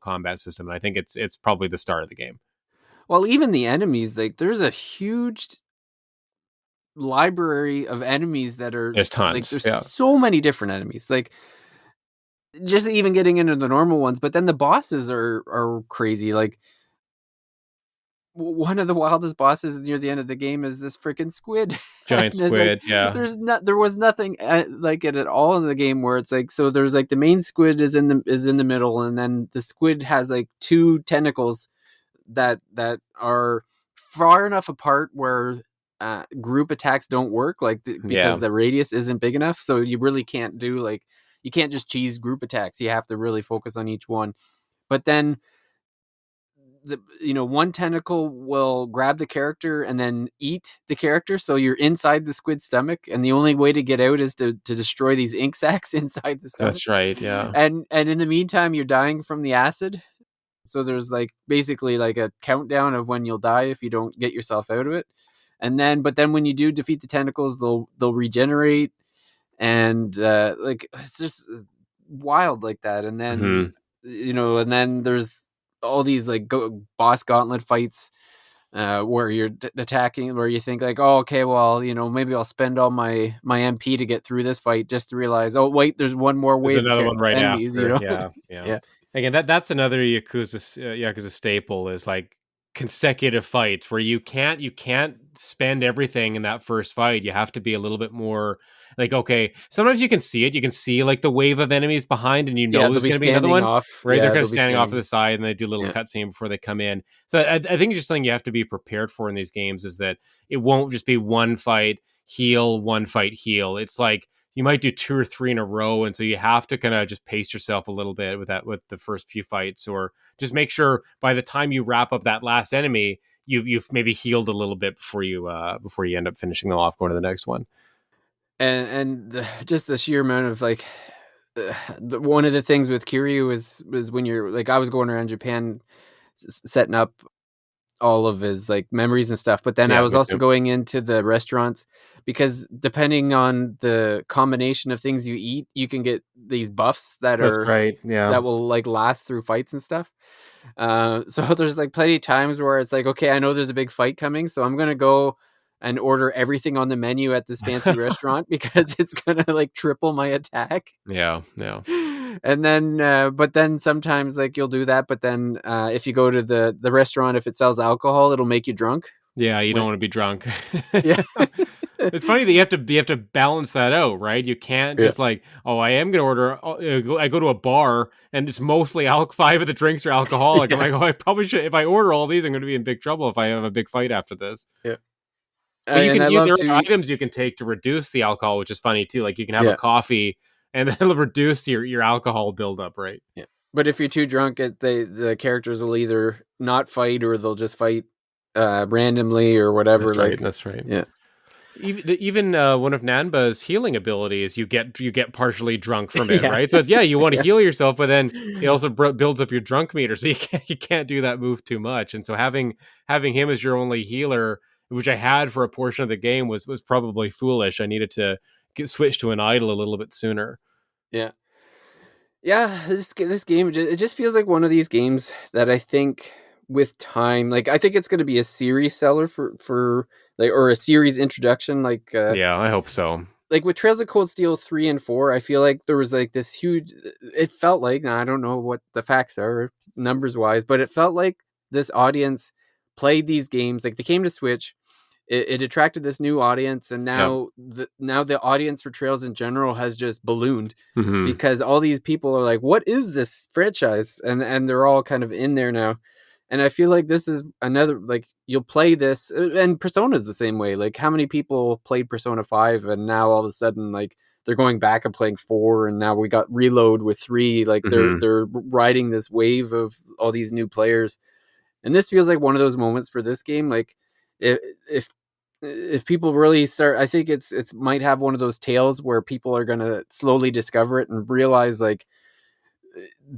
combat system, and I think it's probably the start of the game. Well, even the enemies, like there's a huge library of enemies that are There's like tons. there's Yeah, so many different enemies. Like just even getting into the normal ones, but then the bosses are crazy. Like one of the wildest bosses near the end of the game is this freaking squid. And giant it's like squid. Yeah, there was nothing like it at all in the game where it's like so there's like the main squid is in the middle, and then the squid has like two tentacles that are far enough apart where group attacks don't work, like because yeah. the radius isn't big enough. So you really can't do like you can't just cheese group attacks. You have to really focus on each one. But then one tentacle will grab the character and then eat the character, so you're inside the squid stomach, and the only way to get out is to destroy these ink sacs inside the stomach. That's right. Yeah. And in the meantime you're dying from the acid, so there's like basically like a countdown of when you'll die if you don't get yourself out of it. But then when you do defeat the tentacles, they'll regenerate, and like it's just wild like that. And then Hmm. there's all these like boss gauntlet fights where you're attacking, where you think like, oh, okay, well, maybe I'll spend all my MP to get through this fight, just to realize, oh wait, there's one more There's wave of another one right enemies. after. Yeah, yeah. Yeah, Again, that's another Yakuza staple is like consecutive fights where you can't spend everything in that first fight. You have to be a little bit more like okay. Sometimes you can see it. You can see like the wave of enemies behind, and yeah, they'll there's be going to be another standing one. off. Right, they're Yeah, kind of they'll be standing off to standing. the side, and they do a little Yeah. cutscene before they come in. So I think it's just something you have to be prepared for in these games is that it won't just be one fight heal, one fight heal. It's like you might do 2 or 3 in a row, and so you have to kind of just pace yourself a little bit with the first few fights, or just make sure by the time you wrap up that last enemy, you've maybe healed a little bit before you end up finishing them off, going to the next one. And just the sheer amount of like one of the things with Kiryu was when you're like, I was going around Japan setting up all of his like memories and stuff, but then I Yeah, was me also too. going into the restaurants because depending on the combination of things you eat, you can get these buffs That's right. Yeah. that will like last through fights and stuff. So there's like plenty of times where it's like, okay, I know there's a big fight coming, so I'm gonna go and order everything on the menu at this fancy restaurant because it's gonna like triple my attack. Yeah, yeah. And then, but then sometimes like you'll do that, but then if you go to the restaurant, if it sells alcohol, it'll make you drunk. Yeah, you don't When wanna be drunk. yeah, It's funny that you have to balance that out, right? You can't yeah, just like, "Oh, I am gonna order." I go to a bar and it's mostly 5 of the drinks are alcoholic. I'm yeah, like, "Oh, I probably should. If I order all these, I'm gonna be in big trouble if I have a big fight after this." yeah. But And I love there are to, items you can take to reduce the alcohol, which is funny too. Like you can have a yeah, coffee and then it'll reduce your alcohol buildup, right? yeah. But if you're too drunk, the characters will either not fight or they'll just fight randomly or whatever. That's right. Like, That's right. yeah, Even one of Nanba's healing abilities, you get partially drunk from it, yeah, right? So it's, yeah, you want to yeah, heal yourself, but then it also builds up your drunk meter, so you can't do that move too much. And so having him as your only healer, which I had for a portion of the game, was probably foolish. I needed to switch to an idol a little bit sooner. yeah. Yeah, this game it just feels like one of these games that I think with time, like I think it's going to be a series seller for like or a series introduction, Yeah, I hope so. like with Trails of Cold Steel 3 and 4. I feel like there was like this huge. It felt like, now I don't know what the facts are numbers wise, but it felt like this audience played these games like they came to Switch. It attracted this new audience, and Yeah. now the audience for Trails in general has just ballooned Hmm. because all these people are like, "What is this franchise?" And they're all kind of in there now. And I feel like this is another like you'll play this, and Persona's the same way. Like how many people played Persona 5 and now all of a sudden like they're going back and playing 4, and now we got Reload with 3. Like Hmm. they're riding this wave of all these new players, and this feels like one of those moments for this game. Like if if if people really start, I think it's might have one of those tales where people are gonna slowly discover it and realize like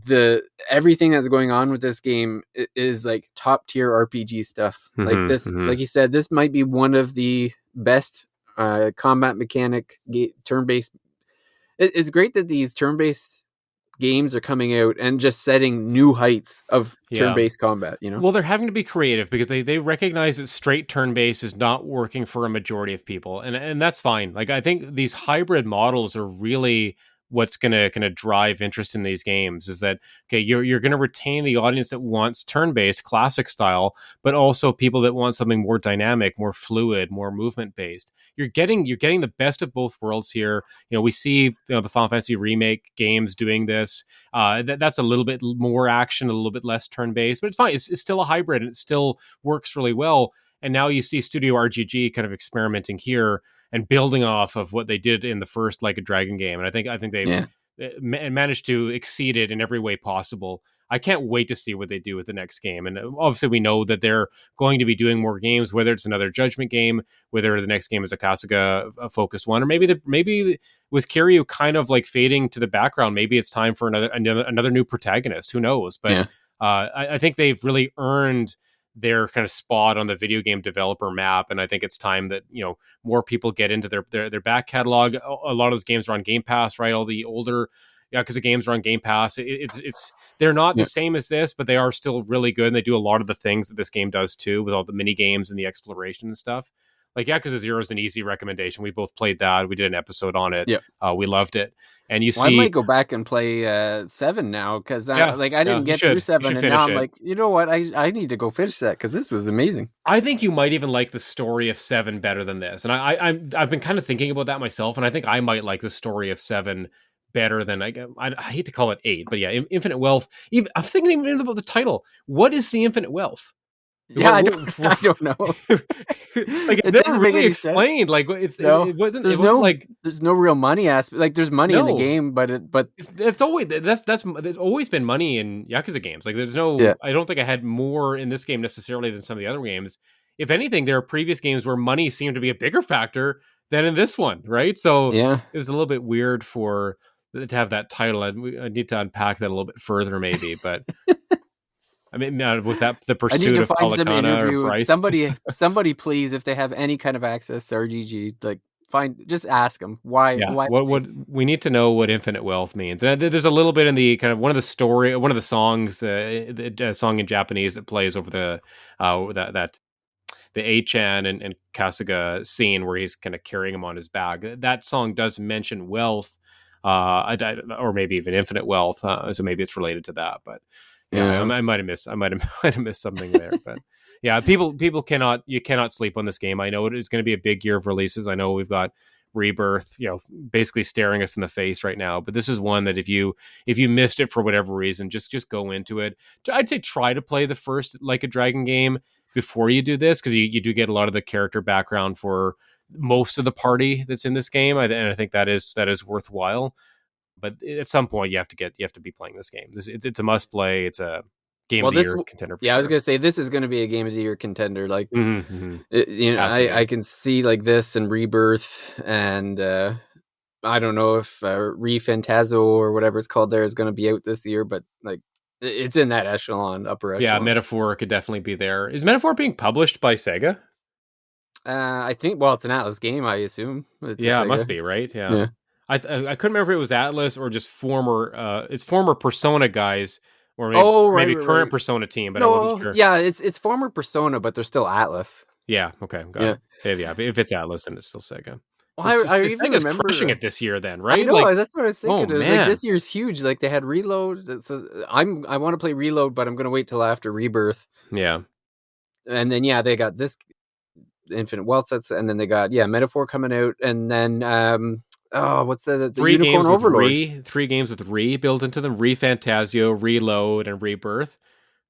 the everything that's going on with this game is like top tier RPG stuff. Like Hmm. this, Hmm. like you said, this might be one of the best combat mechanic turn based. It's great that these turn based games are coming out and just setting new heights of turn Yeah. based combat. You know? Well, they're having to be creative because they recognize that straight turn based is not working for a majority of people, and that's fine. Like I think these hybrid models are really what's gonna drive interest in these games. Is that okay? You're gonna retain the audience that wants turn based classic style, but also people that want something more dynamic, more fluid, more movement based. You're getting the best of both worlds here. You know, we see the Final Fantasy remake games doing this. That's a little bit more action, a little bit less turn based, but it's fine. It's still a hybrid and it still works really well. And now you see Studio RGG kind of experimenting here and building off of what they did in the first Like a Dragon game. And I think they've Yeah, managed to exceed it in every way possible. I can't wait to see what they do with the next game. And obviously, we know that they're going to be doing more games, whether it's another Judgment game, whether the next game is a Kasuga focused one, or maybe with Kiryu kind of like fading to the background, maybe it's time for another new protagonist. Who knows? But yeah, I think they've really earned their kind of spot on the video game developer map, and I think it's time that more people get into their back catalog. A lot of those games are on Game Pass, right? All the older because the games are on Game Pass. It's they're not the yeah. same as this, but they are still really good, and they do a lot of the things that this game does too, with all the mini games and the exploration and stuff. Like Yakuza Zero is an easy recommendation. We both played that. We did an episode on it. Yeah. We loved it. And you Well, I might see, go back and play 7 now because yeah, like I yeah, didn't get through you 7, should and now finish I'm it. like, you know what? I need to go finish that because this was amazing. I think you might even like the story of Seven better than this, and I've been kind of thinking about that myself, and I think I might like the story of Seven better than I hate to call it 8, but yeah, Infinite Wealth. Even, I'm thinking even about the title. What is the Infinite Wealth? Yeah, I What don't know. like, it's It never doesn't make really any sense. explained, like, No, it wasn't like there's no real money aspect. Like, there's money in the no. game, but It's always there's always been money in Yakuza games. Like, there's yeah, no I don't think I had more in this game necessarily than some of the other games. If anything, there are previous games where money seemed to be a bigger factor than in this one, right? So yeah. it was a little bit weird for to have that title. I need to unpack that a little bit further, maybe. But I mean, was that the I need pursuit to of find some Kalakana or interview. Bryce? Somebody, please, if they have any kind of access to RGG, like just ask them Yeah, why what we need to know what infinite wealth means. And there's a little bit in the kind of one of the songs, the song in Japanese that plays over the that the A-chan and Kasuga scene where he's kind of carrying him on his back. That song does mention wealth, or maybe even infinite wealth. So maybe it's related to that. But yeah, yeah. I might have missed. Might have missed something there. But yeah, people cannot you cannot sleep on this game. I know it is going to be a big year of releases. I know we've got Rebirth, basically staring us in the face right now. But this is one that if you missed it for whatever reason, just go into it. I'd say try to play the first Like a Dragon game before you do this, because you do get a lot of the character background for most of the party that's in this game, and I think that is worthwhile. But at some point, you have to be playing this game. It's a must play. It's a game Well, of the year contender for yeah, I was sure. gonna say this is gonna be a game of the year contender. Like, Mm-hmm. Has to I be. can see like this and Rebirth, and I don't know if Re Fantazo or whatever it's called there is gonna be out this year, but like it's in that echelon, upper Yeah, echelon. Metaphor could definitely be there. Is Metaphor being published by Sega? I think, well, it's an Atlas game. I assume it's a Yeah, it must Sega. be, right? Yeah. Yeah. I couldn't remember if it was Atlas or just former Persona guys, or Oh, maybe right, current right. Persona team, but I wasn't No, sure. yeah, it's former Persona, but they're still Atlas. Yeah, okay, got Yeah. it. Yeah, if it's Atlas, then it's still Sega. Well, So I even Sega's crushing remember. it this year then, I right? Like, know, that's what I was oh thinking. It was like man. this year's huge. Like they had Reload. So I want to play Reload, but I'm gonna wait till after Rebirth. Yeah. And then yeah, they got this Infinite Wealth. And then they got Metaphor coming out, and then oh, what's the Unicorn Overlord? Three games with Re built into them: Re Fantasio, Reload, and Rebirth.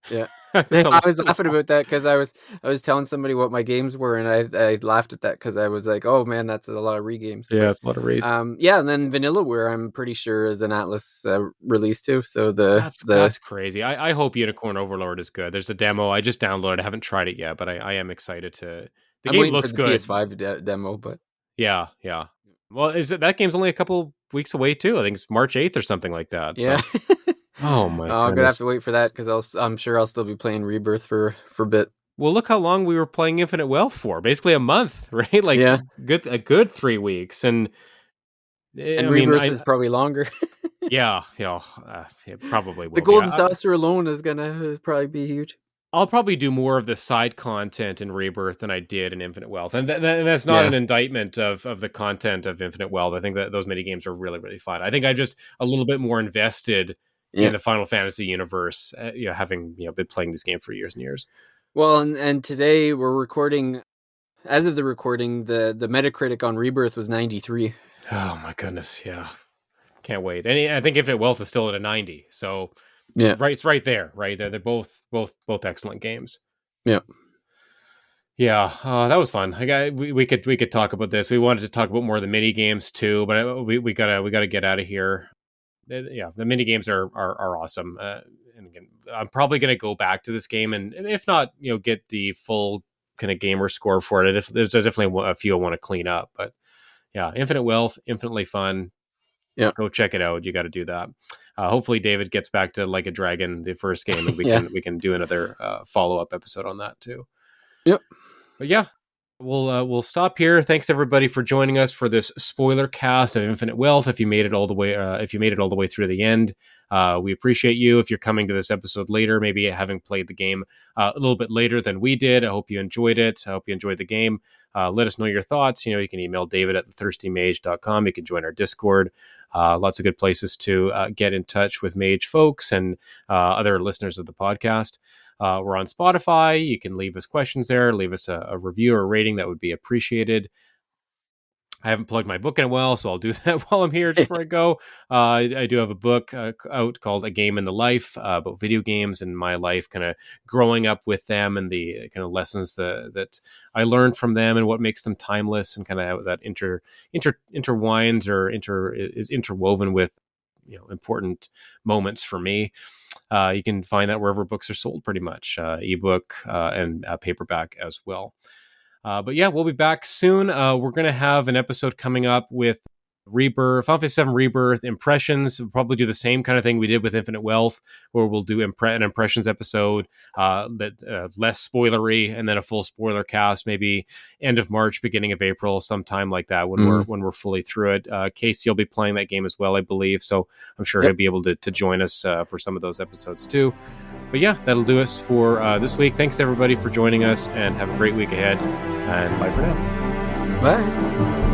Yeah. That's I was a laughing lot. about that because I was telling somebody what my games were, and I laughed at that because I was like, oh man, that's a lot of regames. Yeah, But it's a lot of Re's. yeah, and then Vanillaware, I'm pretty sure is an Atlas release too. So the That's crazy. I hope Unicorn Overlord is good. There's a demo I just downloaded. I haven't tried it yet, but I am excited to. The I'm game waiting for looks the good. PS5 demo, but Yeah, yeah. Well, is it that game's only a couple weeks away too? I think it's March 8th or something like that. yeah. So, oh my I'm gonna have goodness. to wait for that because I'm sure I'll still be playing Rebirth for a bit. Well, look how long we were playing Infinite Wealth for. Basically a month, right? Like Yeah, a good 3 weeks. And and I mean, Rebirth is probably longer. yeah, it probably The will be. Golden Saucer alone is gonna probably be huge. I'll probably do more of the side content in Rebirth than I did in Infinite Wealth, and that's not Yeah, an indictment of the content of Infinite Wealth. I think that those mini games are really really fun. I think I'm just a little bit more invested in yeah. the Final Fantasy universe, having been playing this game for years and years. Well, and today we're recording. As of the recording, the Metacritic on Rebirth was 93. Oh my goodness, yeah, can't wait. And I think Infinite Wealth is still at a 90, so Yeah, right, it's right there, right there. They're both excellent games. yeah, Yeah, that was fun. We could talk about this. We wanted to talk about more of the mini games too, but we gotta get out of here. Yeah, the mini games are awesome. And again, I'm probably gonna go back to this game, and if not, get the full kind of gamer score for it. If there's definitely a few I want to clean up, but yeah, Infinite Wealth, infinitely fun. yeah, Go check it out. You got to do that. Hopefully, David gets back to Like a Dragon, the first game, and yeah, we can do another follow up episode on that too. yep, But yeah, we'll stop here. Thanks everybody for joining us for this spoiler cast of Infinite Wealth. If you made it all the way, through the end, we appreciate you. If you're coming to this episode later, maybe having played the game a little bit later than we did, I hope you enjoyed it. I hope you enjoyed the game. Let us know your thoughts. You can email David at thethirstymage.com. You can join our Discord. Lots of good places to get in touch with Mage folks and other listeners of the podcast. We're on Spotify. You can leave us questions there, leave us a review or rating. That would be appreciated. I haven't plugged my book in a while, so I'll do that while I'm here just before I go. I do have a book out called A Game in the Life about video games and my life, kind of growing up with them and the kind of lessons that I learned from them and what makes them timeless, and kind of how that intertwines or is interwoven with important moments for me. You can find that wherever books are sold, pretty much, ebook and paperback as well. But yeah, we'll be back soon. We're going to have an episode coming up with Rebirth, Final Fantasy VII Rebirth impressions. We'll probably do the same kind of thing we did with Infinite Wealth, where we'll do an impressions episode that less spoilery, and then a full spoiler cast, maybe end of March, beginning of April, sometime like that when we're fully through it. Casey will be playing that game as well, I believe, so I'm sure he'll be able to join us for some of those episodes too. But yeah, that'll do us for this week. Thanks everybody for joining us, and have a great week ahead. And bye for now. Bye.